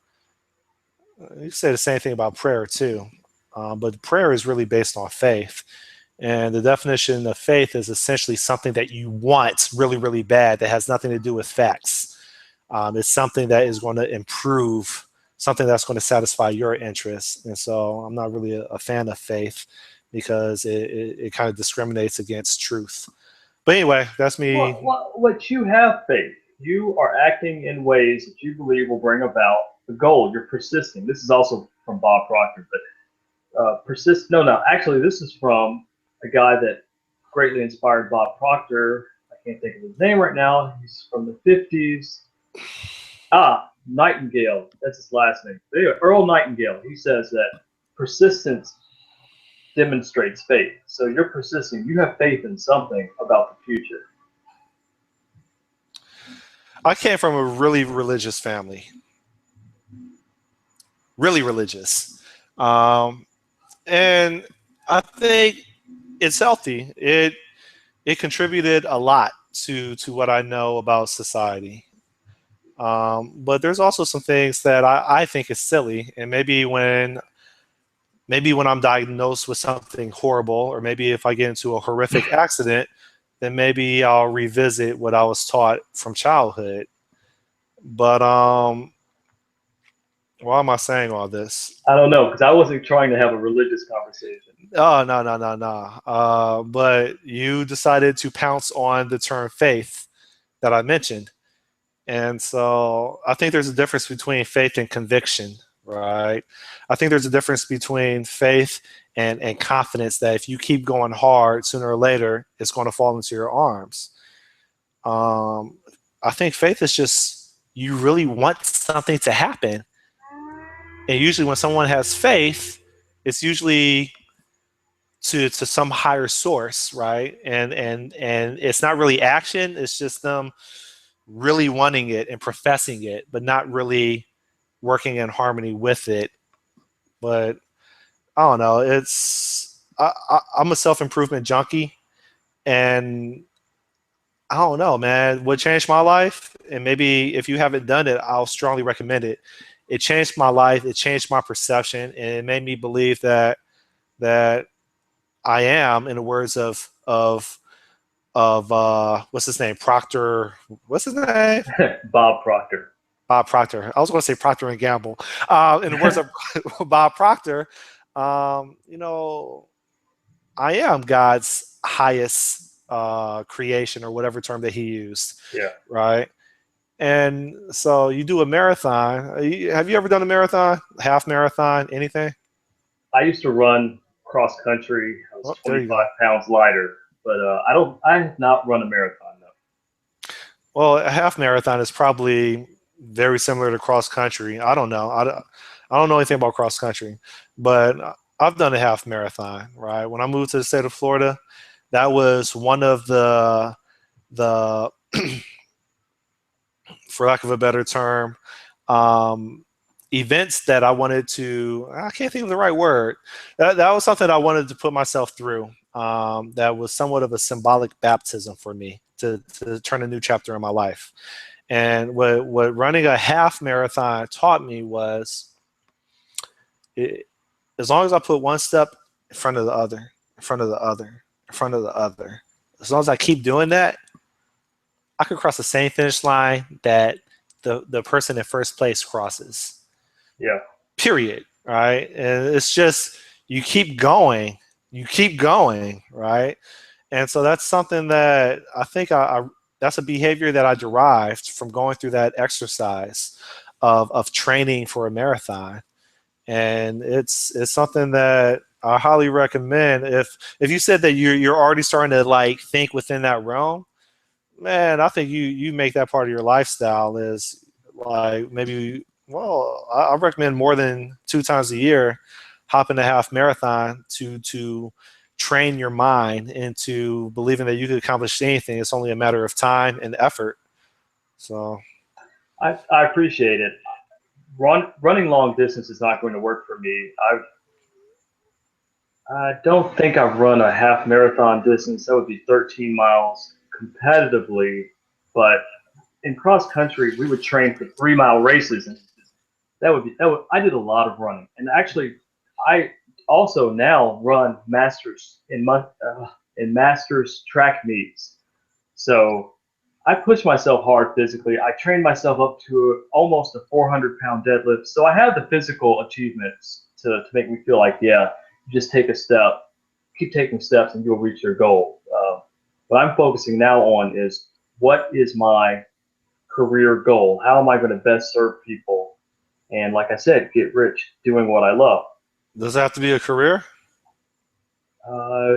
Speaker 1: you say the same thing about prayer too, but prayer is really based on faith. And the definition of faith is essentially something that you want really, really bad that has nothing to do with facts. It's something that is going to improve, something that's going to satisfy your interests. And so I'm not really a fan of faith because it kind of discriminates against truth. But anyway, that's me.
Speaker 2: What you have faith. You are acting in ways that you believe will bring about the goal. You're persisting. This is also from Bob Proctor, but persist. No. Actually, this is from a guy that greatly inspired Bob Proctor. I can't think of his name right now. He's from the 50s. Nightingale. That's his last name. Earl Nightingale. He says that persistence demonstrates faith. So you're persisting. You have faith in something about the future.
Speaker 1: I came from a really religious family. Really religious. And I think it's healthy. It contributed a lot to what I know about society. But there's also some things that I think is silly, and maybe when I'm diagnosed with something horrible, or maybe if I get into a horrific accident, then maybe I'll revisit what I was taught from childhood. But why am I saying all this?
Speaker 2: I don't know, because I wasn't trying to have a religious conversation.
Speaker 1: Oh, no. But you decided to pounce on the term faith that I mentioned. And so I think there's a difference between faith and conviction, right? I think there's a difference between faith and confidence that if you keep going hard, sooner or later, it's going to fall into your arms. I think faith is just you really want something to happen. And usually when someone has faith, it's usually to some higher source, right? And it's not really action, it's just them really wanting it and professing it, but not really working in harmony with it. But I don't know. I'm a self-improvement junkie, and I don't know, man. What changed my life, and maybe if you haven't done it, I'll strongly recommend it. It changed my life. It changed my perception, and it made me believe that I am, in the words of what's his name, Proctor. What's his name?
Speaker 2: Bob Proctor.
Speaker 1: Bob Proctor. I was going to say Procter and Gamble. In the words of Bob Proctor, I am God's highest creation, or whatever term that he used.
Speaker 2: Yeah.
Speaker 1: Right. And so you do a marathon. Have you ever done a marathon, half marathon, anything?
Speaker 2: I used to run cross country. I was 25 pounds lighter, but I have not run a marathon though.
Speaker 1: Well, a half marathon is probably very similar to cross country. I don't know. I don't know anything about cross country, but I've done a half marathon, right? When I moved to the state of Florida, that was one of the for lack of a better term, um, events that I wanted to, I can't think of the right word. That was something I wanted to put myself through. That was somewhat of a symbolic baptism for me to turn a new chapter in my life. And what running a half marathon taught me was, as long as I put one step in front of the other, in front of the other, in front of the other, as long as I keep doing that, I could cross the same finish line that the person in first place crosses.
Speaker 2: Yeah.
Speaker 1: Period. Right. And it's just you keep going, right? And so that's something that I think that's a behavior that I derived from going through that exercise of training for a marathon. And it's something that I highly recommend. If you said that you're already starting to like think within that realm, man, I think you make that part of your lifestyle is like maybe, well, I recommend more than 2 times a year, hopping a half marathon to train your mind into believing that you could accomplish anything. It's only a matter of time and effort. So
Speaker 2: I appreciate it. Running long distance is not going to work for me. I don't think I've run a half marathon distance. That would be 13 miles competitively, but in cross country, we would train for 3 mile races, and I did a lot of running, and actually, I also now run masters in masters track meets. So I push myself hard physically. I train myself up to almost a 400-pound deadlift. So I have the physical achievements to make me feel like, yeah, you just take a step, keep taking steps, and you'll reach your goal. What I'm focusing now on is what is my career goal? How am I going to best serve people? And like I said, get rich doing what I love.
Speaker 1: does it have to be a career?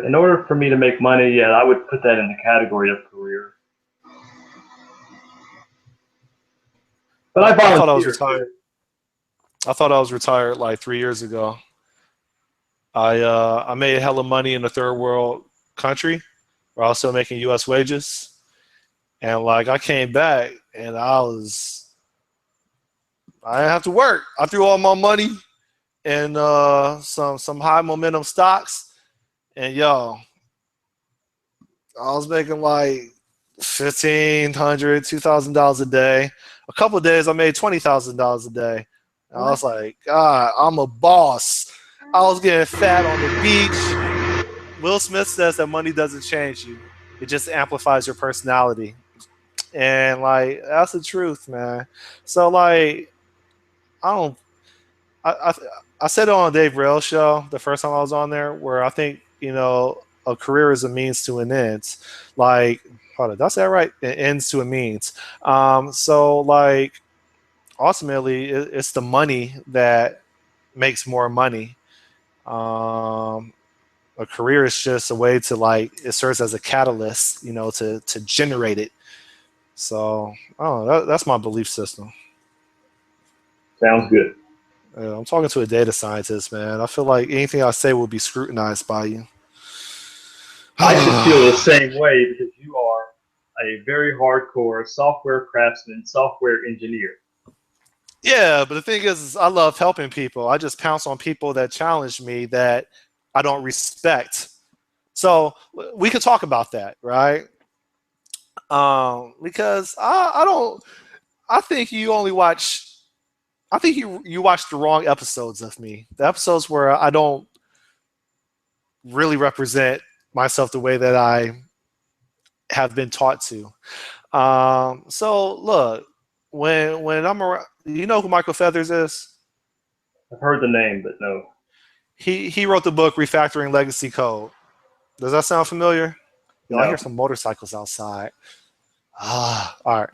Speaker 2: In order for me to make money, yeah, I would put that in the category of career. But I
Speaker 1: I thought I was
Speaker 2: volunteer too.
Speaker 1: retired. I thought I was retired like 3 years ago. I made hella money in a third world country. We're also making U.S. wages, and like I came back and I didn't have to work. I threw all my money in some high momentum stocks, and yo, I was making like $1,500, $2,000 a day. A couple of days I made $20,000 a day. And I was like, God, I'm a boss. I was getting fat on the beach. Will Smith says that money doesn't change you; it just amplifies your personality. And like that's the truth, man. So like I don't. I I said it on Dave Rail show the first time I was on there, where I think a career is a means to an end. Like, hold on, that's that right? It ends to a means. So like ultimately, it's the money that makes more money. Um, a career is just a way to like it serves as a catalyst, to generate it. So, oh, that's my belief system.
Speaker 2: Sounds good.
Speaker 1: I'm talking to a data scientist, man. I feel like anything I say will be scrutinized by you.
Speaker 2: I should feel the same way because you are a very hardcore software craftsman, software engineer.
Speaker 1: Yeah, but the thing is I love helping people. I just pounce on people that challenge me that I don't respect. So we could talk about that, right? Because I don't. I think you only watch. I think you watch the wrong episodes of me. The episodes where I don't really represent myself the way that I have been taught to. So look, when I'm around, you know who Michael Feathers is?
Speaker 2: I've heard the name, but no.
Speaker 1: He wrote the book Refactoring Legacy Code. Does that sound familiar? Yo, I hear
Speaker 2: No.
Speaker 1: some motorcycles outside. All right.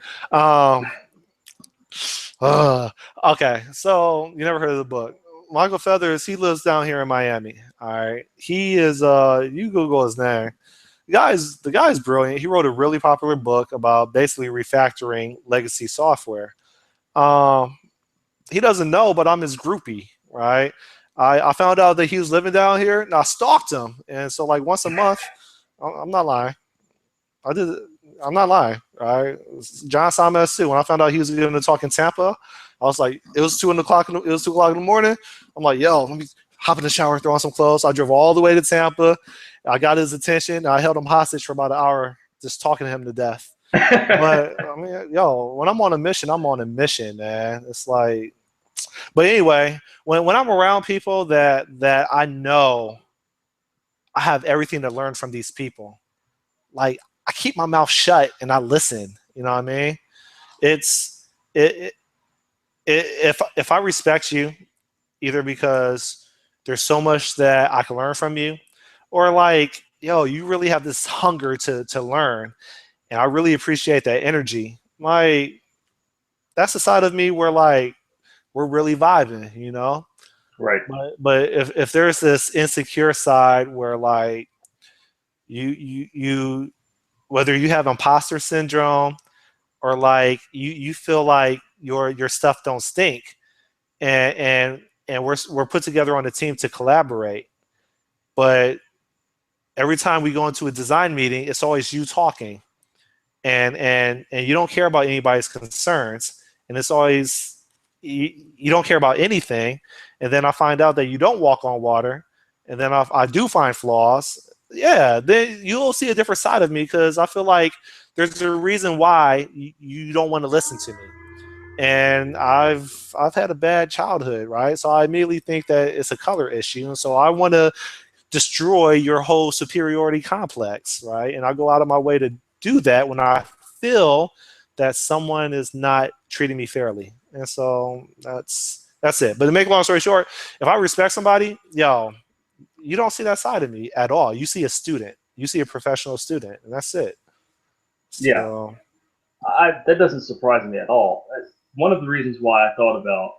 Speaker 1: Okay, so you never heard of the book. Michael Feathers, he lives down here in Miami. All right. He is you Google his name. The guy's brilliant. He wrote a really popular book about basically refactoring legacy software. Um, he doesn't know, but I'm his groupie, right? I found out that he was living down here, and I stalked him. And so, like once a month, I'm not lying. I did. I'm not lying. Right? John Simon too. When I found out he was going to talk in Tampa, I was like, it was 2 o'clock. It was 2 o'clock in the morning. I'm like, yo, let me hop in the shower, throw on some clothes. I drove all the way to Tampa. I got his attention. I held him hostage for about an hour, just talking to him to death. But I mean, yo, when I'm on a mission, I'm on a mission, man. It's like, but anyway, when I'm around people that I know I have everything to learn from these people, like I keep my mouth shut and I listen. You know what I mean? It's it, if I respect you, either because there's so much that I can learn from you, or like, yo, you really have this hunger to learn, and I really appreciate that energy. Like that's the side of me where like we're really vibing, you know.
Speaker 2: Right.
Speaker 1: But if there's this insecure side where like you whether you have imposter syndrome or like you feel like your stuff don't stink, and we're put together on a team to collaborate, but every time we go into a design meeting, it's always you talking, and you don't care about anybody's concerns, and it's always you don't care about anything, and then I find out that you don't walk on water, and then I do find flaws. Yeah, then you'll see a different side of me because I feel like there's a reason why you don't want to listen to me, and I've had a bad childhood, right? So I immediately think that it's a color issue, and so I want to destroy your whole superiority complex, right? And I go out of my way to do that when I feel that someone is not treating me fairly. And so that's it. But to make a long story short, if I respect somebody, yo, you don't see that side of me at all. You see a student, you see a professional student, and that's it.
Speaker 2: Yeah.
Speaker 1: So
Speaker 2: That doesn't surprise me at all. One of the reasons why I thought about,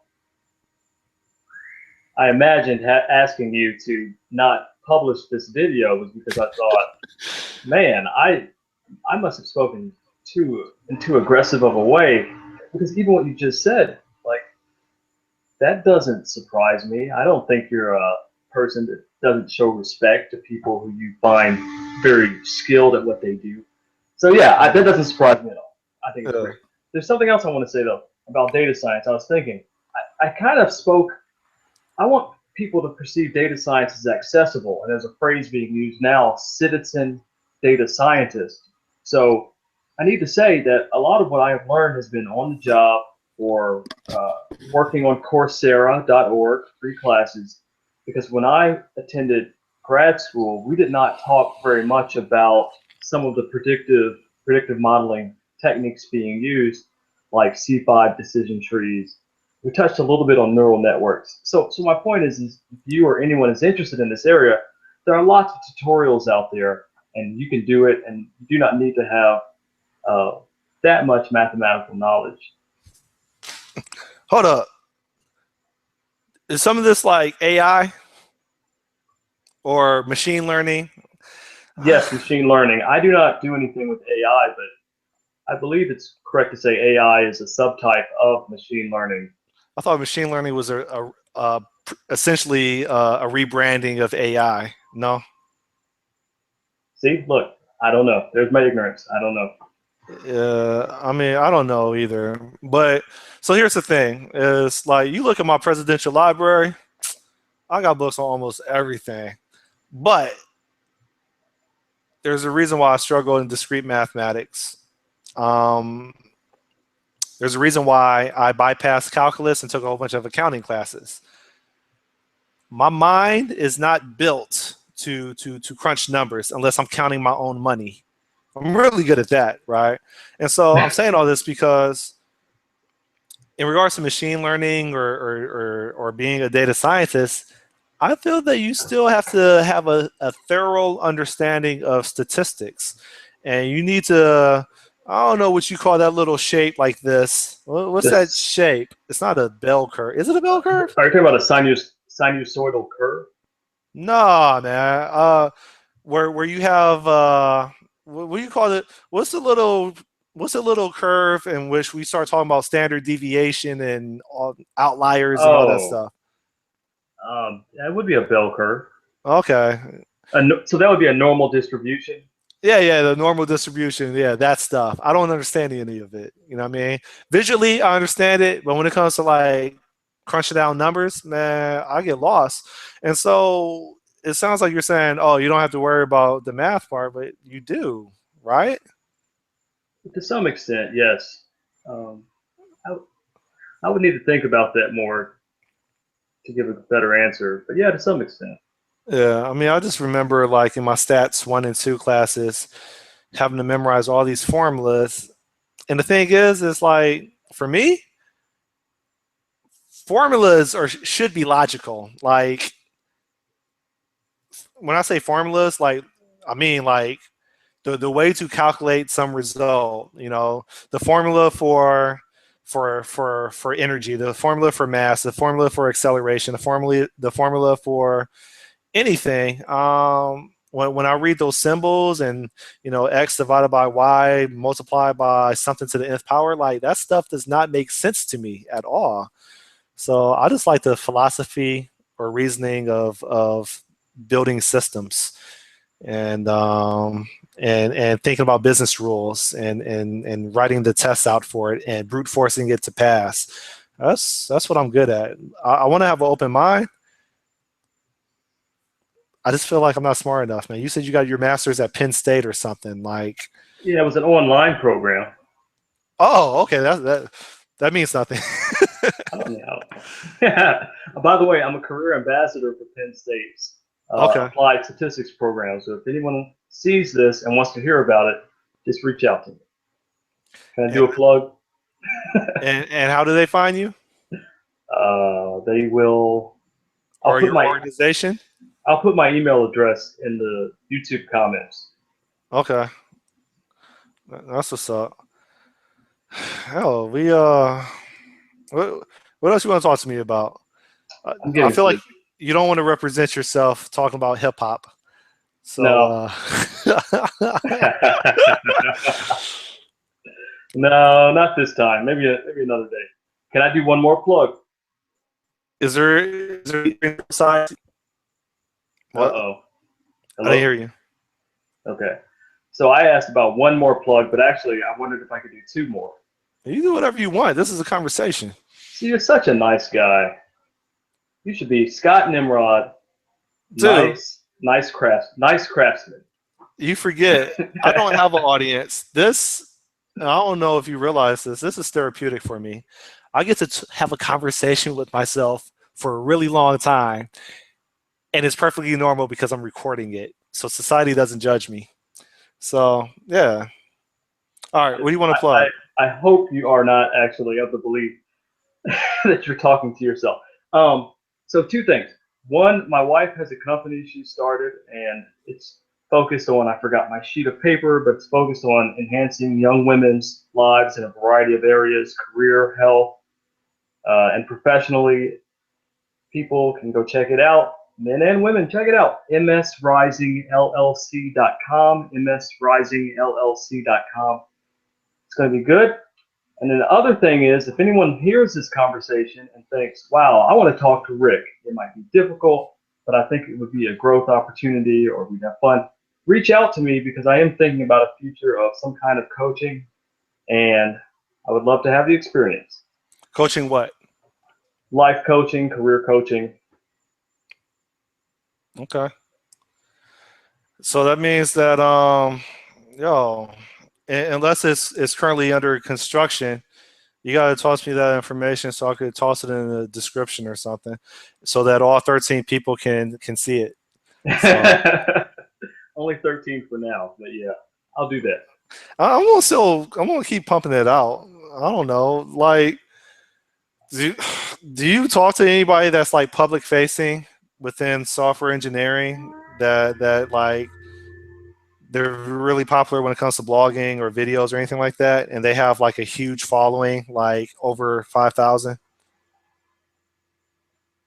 Speaker 2: I imagined asking you to not publish this video was because I thought, man, I must have spoken in too aggressive of a way, because even what you just said, like, that doesn't surprise me. I don't think you're a person that doesn't show respect to people who you find very skilled at what they do. So yeah, that doesn't surprise me at all. I think it's great. There's something else I want to say though about data science. I was thinking, I kind of spoke. I want people to perceive data science as accessible, and there's a phrase being used now, citizen data scientist. So I need to say that a lot of what I have learned has been on the job or working on Coursera.org, free classes, because when I attended grad school, we did not talk very much about some of the predictive modeling techniques being used, like C5 decision trees. We touched a little bit on neural networks. So my point is if you or anyone is interested in this area, there are lots of tutorials out there, and you can do it, and you do not need to have that much mathematical knowledge.
Speaker 1: hold up. Is some of this like AI or machine learning?
Speaker 2: Yes, machine learning. I do not do anything with AI, but I believe it's correct to say AI is a subtype of machine learning.
Speaker 1: I thought machine learning was essentially a rebranding of AI. No.
Speaker 2: See, look, I don't know. There's my ignorance. I don't know.
Speaker 1: I mean, I don't know either. But so here's the thing: is like you look at my presidential library. I got books on almost everything, but there's a reason why I struggle in discrete mathematics. Um, there's a reason why I bypassed calculus and took a whole bunch of accounting classes. My mind is not built to crunch numbers unless I'm counting my own money. I'm really good at that, right? And so I'm saying all this because in regards to machine learning or being a data scientist, I feel that you still have to have a thorough understanding of statistics. And you need to, I don't know what you call that little shape like this. What's that shape? It's not a bell curve. Is it a bell curve?
Speaker 2: Are you talking about a sinusoidal curve?
Speaker 1: No, man. Where you have what do you call it? What's the little what's a little curve in which we start talking about standard deviation and all, outliers and all that
Speaker 2: Oh,
Speaker 1: stuff?
Speaker 2: that would be a bell curve.
Speaker 1: Okay.
Speaker 2: So that would be a normal distribution.
Speaker 1: Yeah, yeah, the normal distribution, yeah, that stuff. I don't understand any of it. You know what I mean? Visually, I understand it, but when it comes to like crunching down numbers, man, I get lost. And so it sounds like you're saying, oh, you don't have to worry about the math part, but you do, right?
Speaker 2: To some extent, yes. Um, I, I would need to think about that more to give a better answer. But yeah, to some extent.
Speaker 1: Yeah, I mean, I just remember like in my stats 1 and 2 classes having to memorize all these formulas. And the thing is like for me, formulas are should be logical. Like when I say formulas, like I mean like the way to calculate some result. You know, the formula for energy, the formula for mass, the formula for acceleration, the formula for anything. When I read those symbols and x divided by y multiplied by something to the nth power, like that stuff does not make sense to me at all. So I just like the philosophy or reasoning of building systems and and thinking about business rules and writing the tests out for it and brute forcing it to pass. That's what I'm good at. I want to have an open mind. I just feel like I'm not smart enough, man. You said you got your master's at Penn State or something. Like,
Speaker 2: Yeah, it was an online program.
Speaker 1: oh, okay, that means nothing.
Speaker 2: I don't know. By the way, I'm a career ambassador for Penn State's
Speaker 1: Okay,
Speaker 2: applied statistics program. So if anyone sees this and wants to hear about it, just reach out to me. Can I do
Speaker 1: and
Speaker 2: a plug?
Speaker 1: and how do they find you
Speaker 2: They will. I'll
Speaker 1: or
Speaker 2: put
Speaker 1: your
Speaker 2: my
Speaker 1: organization?
Speaker 2: I'll put my email address in the YouTube comments.
Speaker 1: Okay, that's what's up. Hell, what what else you want to talk to me about? I,
Speaker 2: I'm
Speaker 1: I
Speaker 2: getting
Speaker 1: feel like
Speaker 2: sleepy.
Speaker 1: you don't want to represent yourself talking about hip hop. So,
Speaker 2: No, no, not this time. Maybe another day. Can I do one more plug?
Speaker 1: is there side?
Speaker 2: Uh
Speaker 1: What?
Speaker 2: oh.
Speaker 1: I didn't
Speaker 2: Hello.
Speaker 1: hear you.
Speaker 2: Okay. So I asked about one more plug, but actually I wondered if I could do two more.
Speaker 1: You do whatever you want. This is a conversation.
Speaker 2: See, you're such a nice guy. You should be Scott Nimrod.
Speaker 1: Dude,
Speaker 2: Nice craftsman.
Speaker 1: you forget. I don't have an audience. I don't know if you realize this. This is therapeutic for me. I get to have a conversation with myself for a really long time, and it's perfectly normal because I'm recording it. So society doesn't judge me. So, yeah. All right. What do you want to plug?
Speaker 2: I hope you are not actually of the belief that you're talking to yourself. So two things. One, my wife has a company she started, and it's focused on, I forgot my sheet of paper, but it's focused on enhancing young women's lives in a variety of areas, career, health, and professionally. People can go check it out. Men and women, check it out. msrisingllc.com, msrisingllc.com. It's going to be good. And then the other thing is, if anyone hears this conversation and thinks, wow, I want to talk to Rick, it might be difficult, but I think it would be a growth opportunity or we'd have fun, reach out to me because I am thinking about a future of some kind of coaching and I would love to have the experience.
Speaker 1: Coaching what?
Speaker 2: Life coaching, career coaching.
Speaker 1: Okay. So that means that yo, unless it's currently under construction, you gotta toss me that information so I could toss it in the description or something, so that all 13 people can see it. So
Speaker 2: Only 13 for now, but yeah, I'll do that.
Speaker 1: I'm gonna keep pumping it out. I don't know, like do you, do you talk to anybody that's like public facing within software engineering that like they're really popular when it comes to blogging or videos or anything like that, and they have like a huge following, like over 5,000.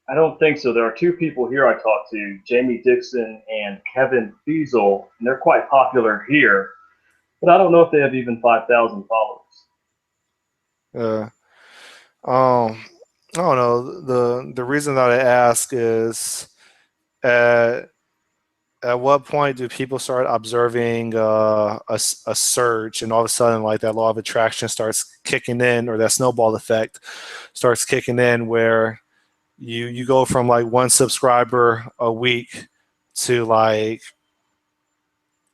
Speaker 2: I don't think so. There are two people here I talked to, Jamie Dixon and Kevin Fiesel, and they're quite popular here. but I don't know if they have even 5,000 followers.
Speaker 1: Uh, um, I don't know. The reason that I ask is at at what point do people start observing a surge, and all of a sudden, like that law of attraction starts kicking in, or that snowball effect starts kicking in, where you go from like one subscriber a week to like,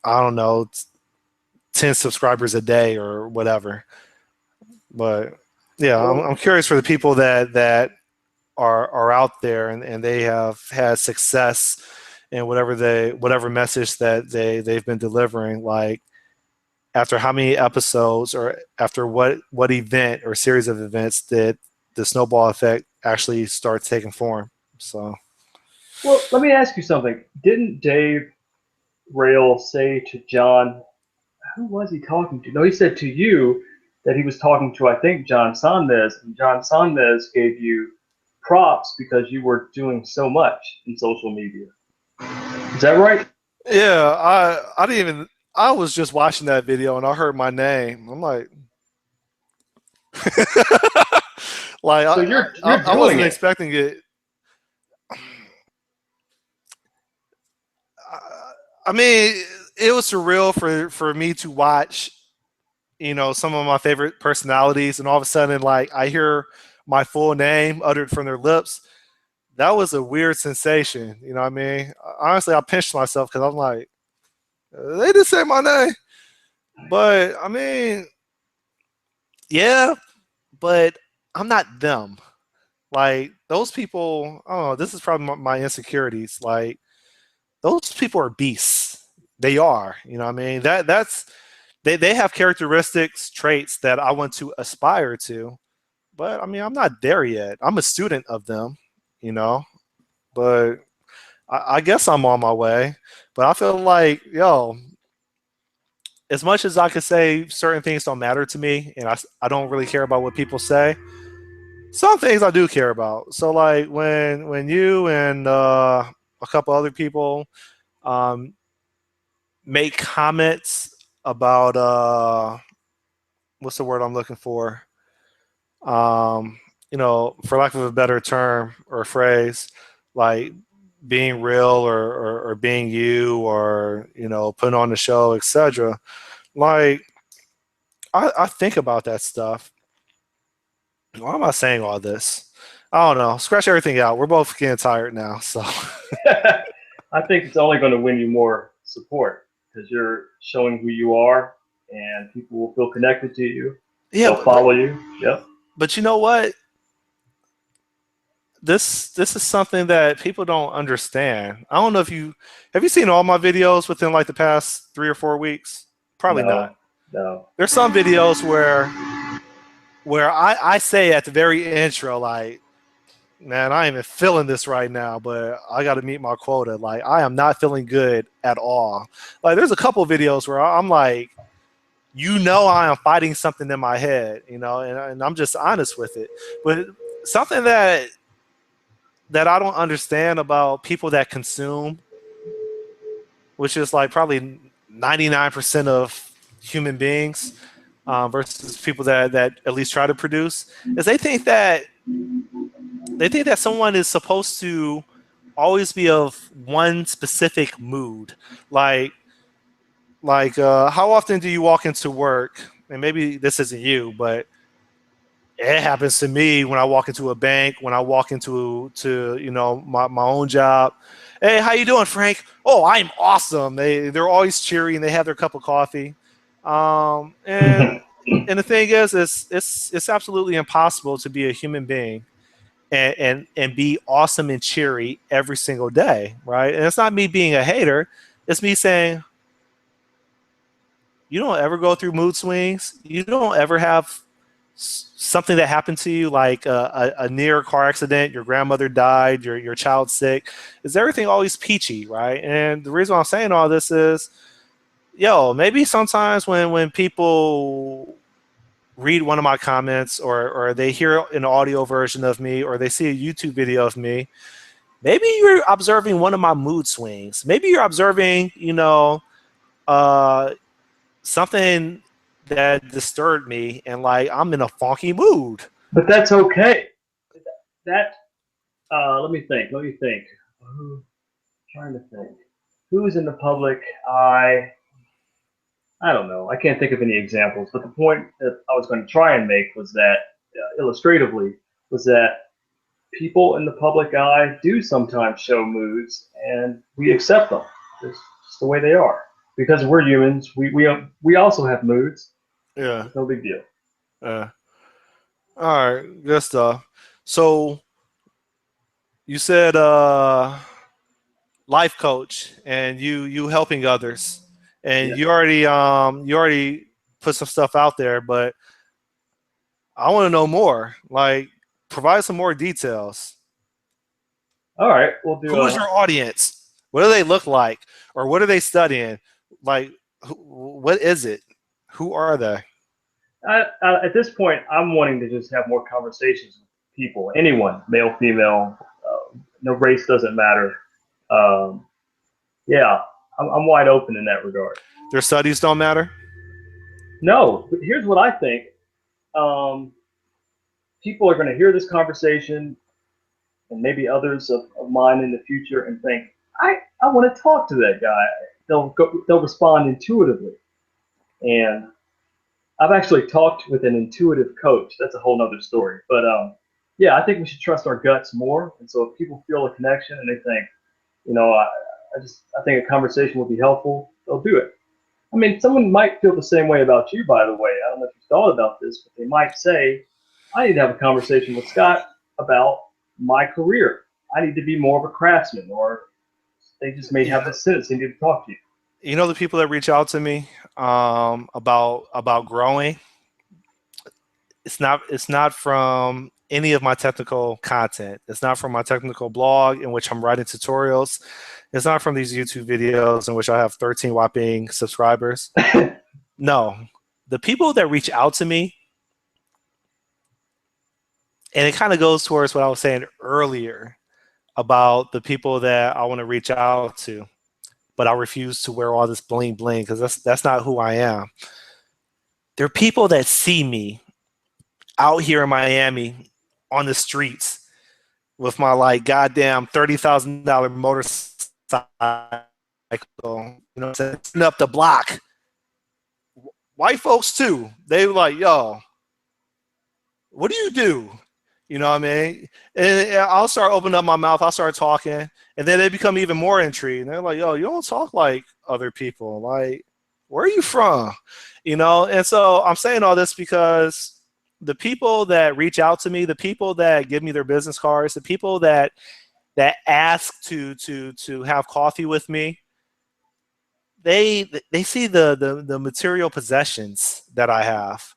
Speaker 1: I don't know, 10 subscribers a day or whatever. But yeah, I'm
Speaker 2: Well,
Speaker 1: curious for the people that are out there, and they have had success in whatever message that they've been delivering. Like, after how many episodes, or after what event or series of events did the snowball effect actually start taking form? So
Speaker 2: well, let me ask you something. Didn't Dave Rail say to John, who was he talking to? No, he said to you that he was talking to, I think, John Sonmez, and John Sonmez gave you props because you were doing so much in social media. Is that right?
Speaker 1: yeah, I didn't even, I was just watching that video and I heard my name. I'm like, like
Speaker 2: So you're
Speaker 1: I
Speaker 2: doing
Speaker 1: wasn't
Speaker 2: it.
Speaker 1: expecting it. I mean, it was surreal for me to watch, some of my favorite personalities, and all of a sudden, like, I hear my full name uttered from their lips. That was a weird sensation. You know what I mean? Honestly, I pinched myself because I'm like, they didn't say my name. But I mean, yeah, but I'm not them. Like, those people, I don't know, this is probably my insecurities. Like, those people are beasts. They are. You know what I mean? That's they have characteristics, traits that I want to aspire to. But I mean, I'm not there yet. I'm a student of them, you know. But I guess I'm on my way. But I feel like, yo, as much as I could say certain things don't matter to me, and I don't really care about what people say, some things I do care about. So like when you and a couple other people um, make comments about what's the word I'm looking for? Um, for lack of a better term or phrase, like being real, or being you, or putting on the show, etc. Like, I think about that stuff. Why am I saying all this? I don't know. Scratch everything out. We're both getting tired now, so
Speaker 2: I think it's only going to win you more support because you're showing who you are, and people will feel connected to you.
Speaker 1: yeah.
Speaker 2: They'll follow you. Yep.
Speaker 1: But you know what? This is something that people don't understand. I don't know if you have you seen all my videos within like the past 3 or 4 weeks. Probably not.
Speaker 2: No, no.
Speaker 1: There's some videos where I say at the very intro, like, man, I ain't even feeling this right now, but I got to meet my quota. Like, I am not feeling good at all. Like, there's a couple videos where I'm like, I am fighting something in my head, and I'm just honest with it. But something that I don't understand about people that consume, which is like probably 99% of human beings, versus people that at least try to produce, is they think that someone is supposed to always be of one specific mood. Like how often do you walk into work, and maybe this isn't you, but it happens to me when I walk into a bank, when I walk into my own job. Hey, how you doing, Frank? Oh, I'm awesome. They're always cheery, and they have their cup of coffee. And the thing is, it's absolutely impossible to be a human being and be awesome and cheery every single day, right? And it's not me being a hater. It's me saying, you don't ever go through mood swings. You don't ever have something that happened to you, like a near car accident, your grandmother died, your child's sick. Is everything always peachy, right? And the reason why I'm saying all this is, maybe sometimes when people read one of my comments, or they hear an audio version of me, or they see a YouTube video of me, maybe you're observing one of my mood swings. Maybe you're observing, uh, something that disturbed me, and like I'm in a funky mood.
Speaker 2: But that's okay. That let me think. Let me think. Trying to think. Who's in the public eye? I don't know. I can't think of any examples. But the point that I was going to try and make was that, illustratively, was that people in the public eye do sometimes show moods, and we accept them. It's just the way they are. Because we're humans, we also have moods.
Speaker 1: Yeah.
Speaker 2: It's no big deal.
Speaker 1: All right, good stuff. So you said life coach, and you helping others, and
Speaker 2: Yeah.
Speaker 1: you already put some stuff out there, but I want to know more. Like, provide some more details.
Speaker 2: All right, we'll do
Speaker 1: Who is your audience? What do they look like, or what are they studying? Like, what is it? Who are they?
Speaker 2: at this point, I'm wanting to just have more conversations with people, anyone, male, female, no race doesn't matter. Um, yeah, I'm wide open in that regard.
Speaker 1: Their studies don't matter.
Speaker 2: No, but here's what I think. Um, People are going to hear this conversation and maybe others of mine in the future and think, I want to talk to that guy. They'll respond intuitively. And I've actually talked with an intuitive coach. That's a whole nother story. But yeah, I think we should trust our guts more. And so if people feel a connection and they think, I think a conversation will be helpful, they'll do it. I mean, someone might feel the same way about you, by the way. I don't know if you've thought about this, but they might say, I need to have a conversation with Scott about my career. I need to be more of a craftsman, or they just may have this sense they need to talk to you.
Speaker 1: You know, the people that reach out to me about growing, it's not from any of my technical content. It's not from my technical blog in which I'm writing tutorials. It's not from these YouTube videos in which I have 13 whopping subscribers. No, the people that reach out to me, and it kind of goes towards what I was saying earlier about the people that I want to reach out to, but I refuse to wear all this bling bling because that's not who I am. There are people that see me out here in Miami on the streets with my like goddamn $30,000 motorcycle, setting up the block. White folks too. They were like, yo, what do you do? You know what I mean? And I'll start opening up my mouth. I'll start talking. And then they become even more intrigued. And they're like, yo, you don't talk like other people. Like, where are you from? You know? And so I'm saying all this because the people that reach out to me, the people that give me their business cards, the people that ask to have coffee with me, they see the material possessions that I have.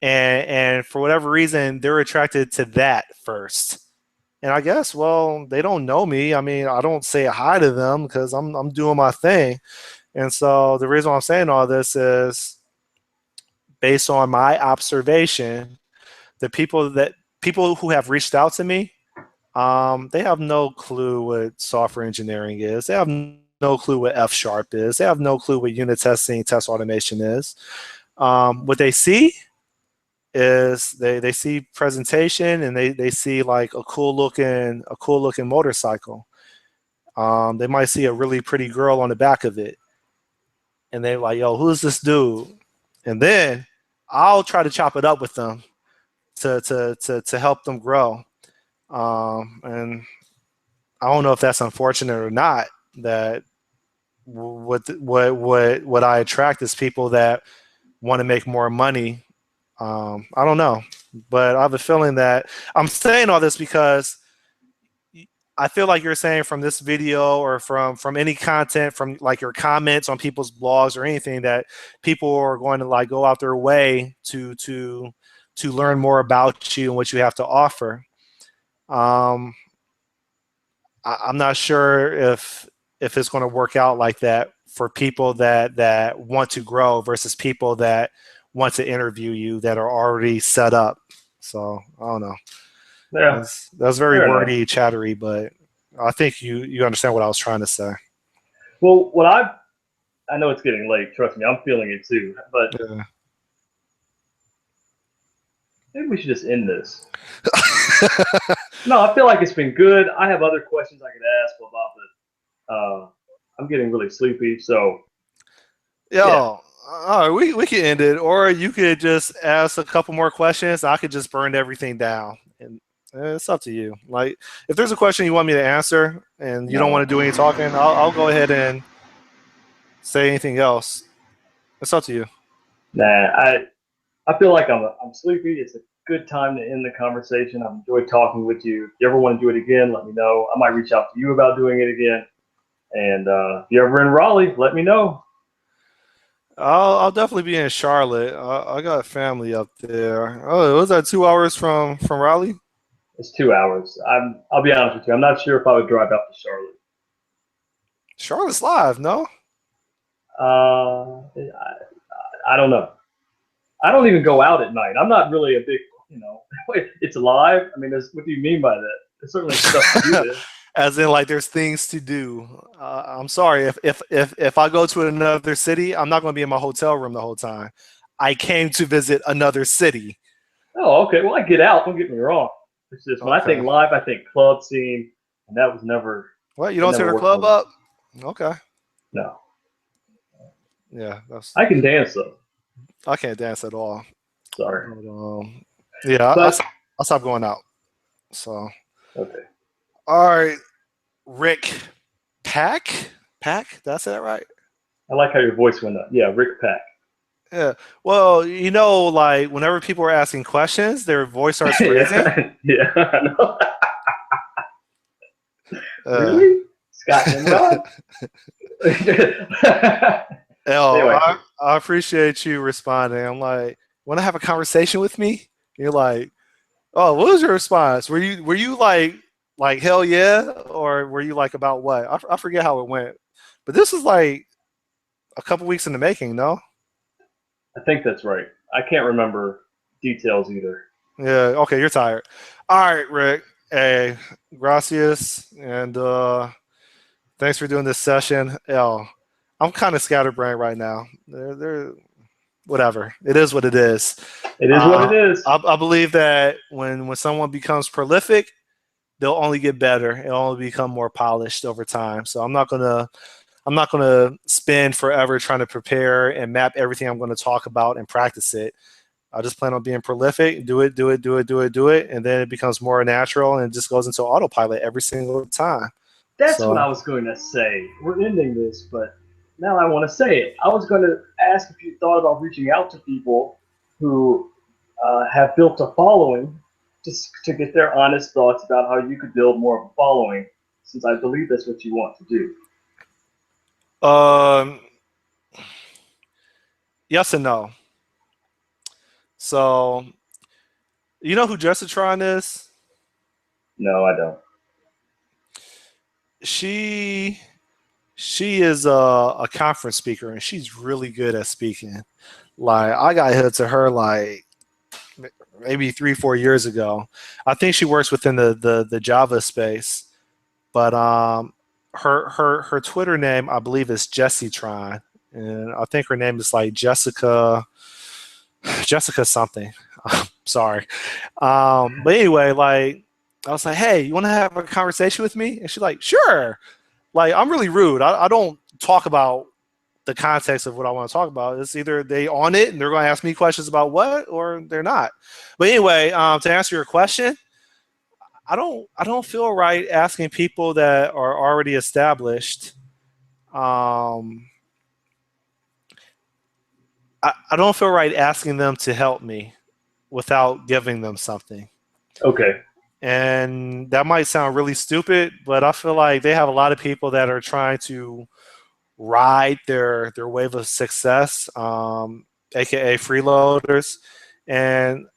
Speaker 1: And for whatever reason, they're attracted to that first. And I guess, well, they don't know me. I mean, I don't say hi to them because I'm doing my thing. And so the reason why I'm saying all this is based on my observation, the people who have reached out to me, they have no clue what software engineering is. They have no clue what F# is. They have no clue what unit testing, test automation is. What they see is they see presentation, and they see like a cool looking motorcycle. They might see a really pretty girl on the back of it, and they're like, yo, who's this dude? And then I'll try to chop it up with them to help them grow. And I don't know if that's unfortunate or not, that what I attract is people that want to make more money. I don't know, but I have a feeling that I'm saying all this because I feel like you're saying from this video or from any content, from like your comments on people's blogs or anything, that people are going to like go out their way to learn more about you and what you have to offer. I'm not sure if it's going to work out like that for people that want to grow versus people that want to interview you that are already set up. So I don't know.
Speaker 2: Yeah,
Speaker 1: that's very wordy, chattery, but I think you understand what I was trying to say.
Speaker 2: Well, what I know it's getting late. Trust me, I'm feeling it too. But
Speaker 1: Yeah.
Speaker 2: maybe we should just end this. No, I feel like it's been good. I have other questions I could ask about, but I'm getting really sleepy. So
Speaker 1: Yo,
Speaker 2: yeah,
Speaker 1: all right, we can end it, or you could just ask a couple more questions. I could just burn everything down, and it's up to you. Like, if there's a question you want me to answer and you don't want
Speaker 2: no,
Speaker 1: to do any talking, I'll go ahead and say anything else. It's up to you.
Speaker 2: nah. I feel like I'm sleepy. It's a good time to end the conversation. I've enjoyed talking with you. If you ever want to do it again, let me know. I might reach out to you about doing it again. And if you're ever in Raleigh, let me know.
Speaker 1: I'll definitely be in Charlotte. I got family up there. Oh, was that 2 hours from Raleigh?
Speaker 2: It's 2 hours. I'll be honest with you. I'm not sure if I would drive out to Charlotte.
Speaker 1: Charlotte's live, no?
Speaker 2: I don't know. I don't even go out at night. I'm not really a big, you know, it's live. I mean, what do you mean by that? There's certainly stuff to do there.
Speaker 1: As in, like, there's things to do. I'm sorry if I go to another city, I'm not going to be in my hotel room the whole time. I came to visit another city.
Speaker 2: Oh, okay. Well, I get out. Don't get me wrong. It's just when I think
Speaker 1: Okay.
Speaker 2: live, I think club scene, and that was never.
Speaker 1: What, you
Speaker 2: It
Speaker 1: don't
Speaker 2: never
Speaker 1: tear the
Speaker 2: worked for
Speaker 1: club
Speaker 2: me.
Speaker 1: up? Okay.
Speaker 2: No,
Speaker 1: Yeah, that's.
Speaker 2: I can dance though.
Speaker 1: I can't dance at all.
Speaker 2: Sorry,
Speaker 1: But, yeah,
Speaker 2: but
Speaker 1: I'll stop going out. So,
Speaker 2: okay.
Speaker 1: all right, Rick Pack. Pack. That's it, right?
Speaker 2: I like how your voice went up. Yeah, Rick Pack.
Speaker 1: Yeah. Well, like whenever people are asking questions, their voice starts raising.
Speaker 2: Yeah, yeah. I know.
Speaker 1: Uh,
Speaker 2: Really, Scott Nimrod.
Speaker 1: L,
Speaker 2: Anyway,
Speaker 1: I appreciate you responding. I'm like, want to have a conversation with me? You're like, oh, what was your response? Were you like hell yeah, or were you like about what? I forget how it went, but this was like a couple weeks in the making, no?
Speaker 2: I think that's right. I can't remember details either.
Speaker 1: Yeah. Okay, you're tired. All right, Rick. Hey, gracias, and thanks for doing this session. L, I'm kind of scatterbrained right now. They're whatever. It is what it is.
Speaker 2: It is what it is.
Speaker 1: I believe that when someone becomes prolific, they'll only get better. It'll only become more polished over time. So I'm not gonna spend forever trying to prepare and map everything I'm going to talk about and practice it. I just plan on being prolific, do it, and then it becomes more natural and it just goes into autopilot every single time.
Speaker 2: That's what
Speaker 1: So
Speaker 2: I was going to say. We're ending this, but now I want to say it. I was going to ask if you thought about reaching out to people who have built a following just to get their honest thoughts about how you could build more of a following, since I believe that's what you want to do.
Speaker 1: um, yes and no. So you know who Jessitron is?
Speaker 2: No, I don't.
Speaker 1: She she is a conference speaker and she's really good at speaking. Like I got hit to her like maybe 3 4 years ago. I think she works within the Java space, but her Twitter name I believe is Jessitron, and I think her name is like Jessica something. Sorry, but anyway, like I was like, hey, you want to have a conversation with me? And she's like, sure. Like I'm really rude. I don't talk about the context of what I want to talk about. It's either they on it and they're going to ask me questions about what, or they're not. But anyway, to answer your question, I don't feel right asking people that are already established. Um, I don't feel right asking them to help me without giving them something.
Speaker 2: Okay.
Speaker 1: And that might sound really stupid, but I feel like they have a lot of people that are trying to ride their wave of success, aka freeloaders, and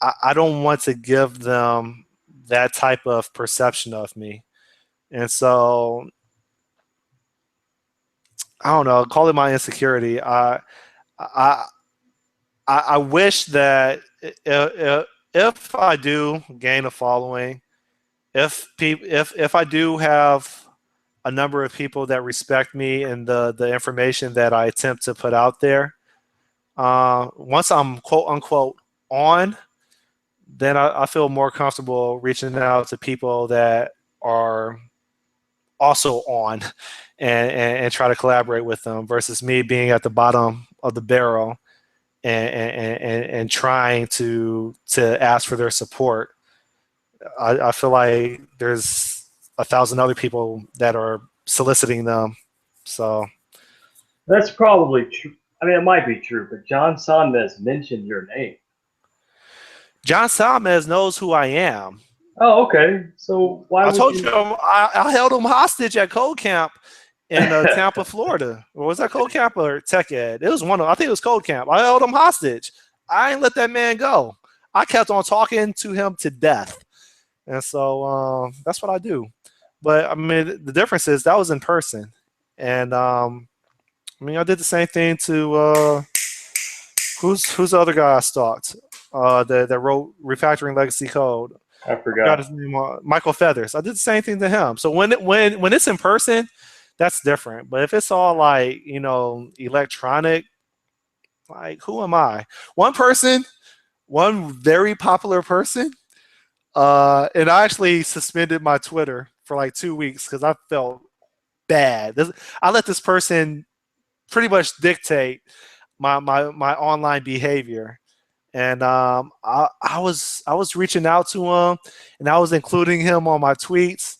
Speaker 1: I don't want to give them that type of perception of me. And so I don't know, call it my insecurity. I I wish that if I do gain a following, if I do have a number of people that respect me and the information that I attempt to put out there. Once I'm quote unquote on, then I feel more comfortable reaching out to people that are also on and try to collaborate with them versus me being at the bottom of the barrel and trying to ask for their support. I feel like there's 1,000 other people that are soliciting them. So
Speaker 2: That's probably true. I mean, it might be true, but John Sonmez mentioned your name.
Speaker 1: John Salmez knows who I am.
Speaker 2: Oh, okay. So why
Speaker 1: I
Speaker 2: would
Speaker 1: told
Speaker 2: you?
Speaker 1: you I held him hostage at Code Camp in Tampa, Florida. Or was that Code Camp or Tech Ed? It was one of, I think it was Code Camp. I held him hostage. I ain't let that man go. I kept on talking to him to death. And so that's what I do. But I mean, the difference is that was in person. And I mean, I did the same thing to who's the other guy I stalked that wrote Refactoring Legacy Code.
Speaker 2: I
Speaker 1: I
Speaker 2: forgot.
Speaker 1: his name, Michael Feathers. I did the same thing to him. So when it's in person, that's different. But if it's all like, you know, electronic, like who am I? One person, one very popular person, and I actually suspended my Twitter for like 2 weeks because I felt bad. I let this person pretty much dictate my online behavior. And I was reaching out to him, and I was including him on my tweets,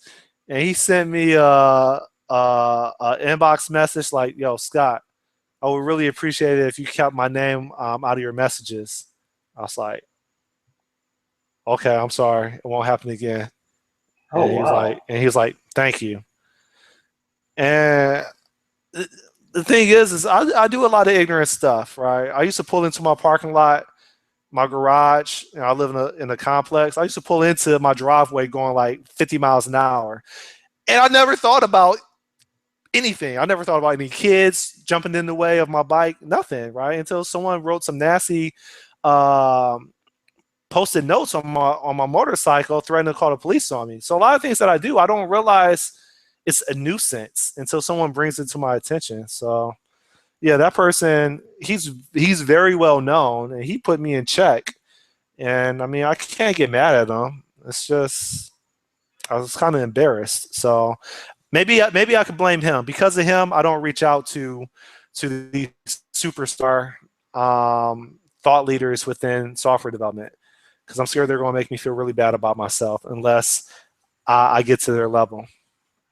Speaker 1: and he sent me a inbox message like, "Yo, Scott, I would really appreciate it if you kept my name out of your messages." I was like, "Okay, I'm sorry, it won't happen again."
Speaker 2: Oh,
Speaker 1: And
Speaker 2: wow.
Speaker 1: he was like, "Thank you." And the thing is I do a lot of ignorant stuff, right? I used to pull into my parking lot, my garage. You know, I live in a complex. I used to pull into my driveway going like 50 miles an hour, and I never thought about anything. I never thought about any kids jumping in the way of my bike. Nothing, right? Until someone wrote some nasty um, posted notes on my motorcycle threatening to call the police on me. So a lot of things that I do, I don't realize it's a nuisance until someone brings it to my attention. So yeah, that person, he's very well known, and he put me in check. And I mean, I can't get mad at him. It's just I was kind of embarrassed. So maybe I could blame him. Because of him, I don't reach out to these superstar thought leaders within software development because I'm scared they're going to make me feel really bad about myself unless I get to their level.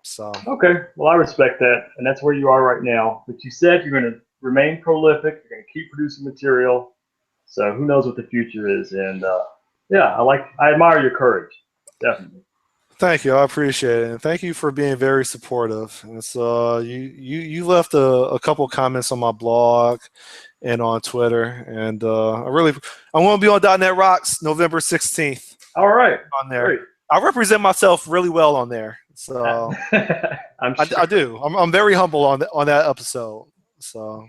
Speaker 1: So
Speaker 2: Okay. Well, I respect that, and that's where you are right now. But you said you're going to remain prolific. You're going to keep producing material. So who knows what the future is? And yeah, I admire your courage. Definitely.
Speaker 1: thank you. I appreciate it. And thank you for being very supportive. And so you left a couple comments on my blog and on Twitter. And I want to be on .NET Rocks November 16th
Speaker 2: All right.
Speaker 1: on there.
Speaker 2: Great.
Speaker 1: I represent myself really well on there. So
Speaker 2: I'm sure.
Speaker 1: I do. I'm very humble on that episode. So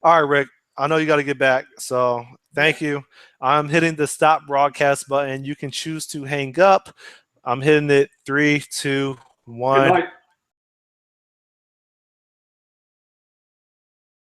Speaker 1: all right, Rick. I know you got to get back. So thank you. I'm hitting the stop broadcast button. You can choose to hang up. I'm hitting it 3, 2,
Speaker 2: Good
Speaker 1: 1.
Speaker 2: night.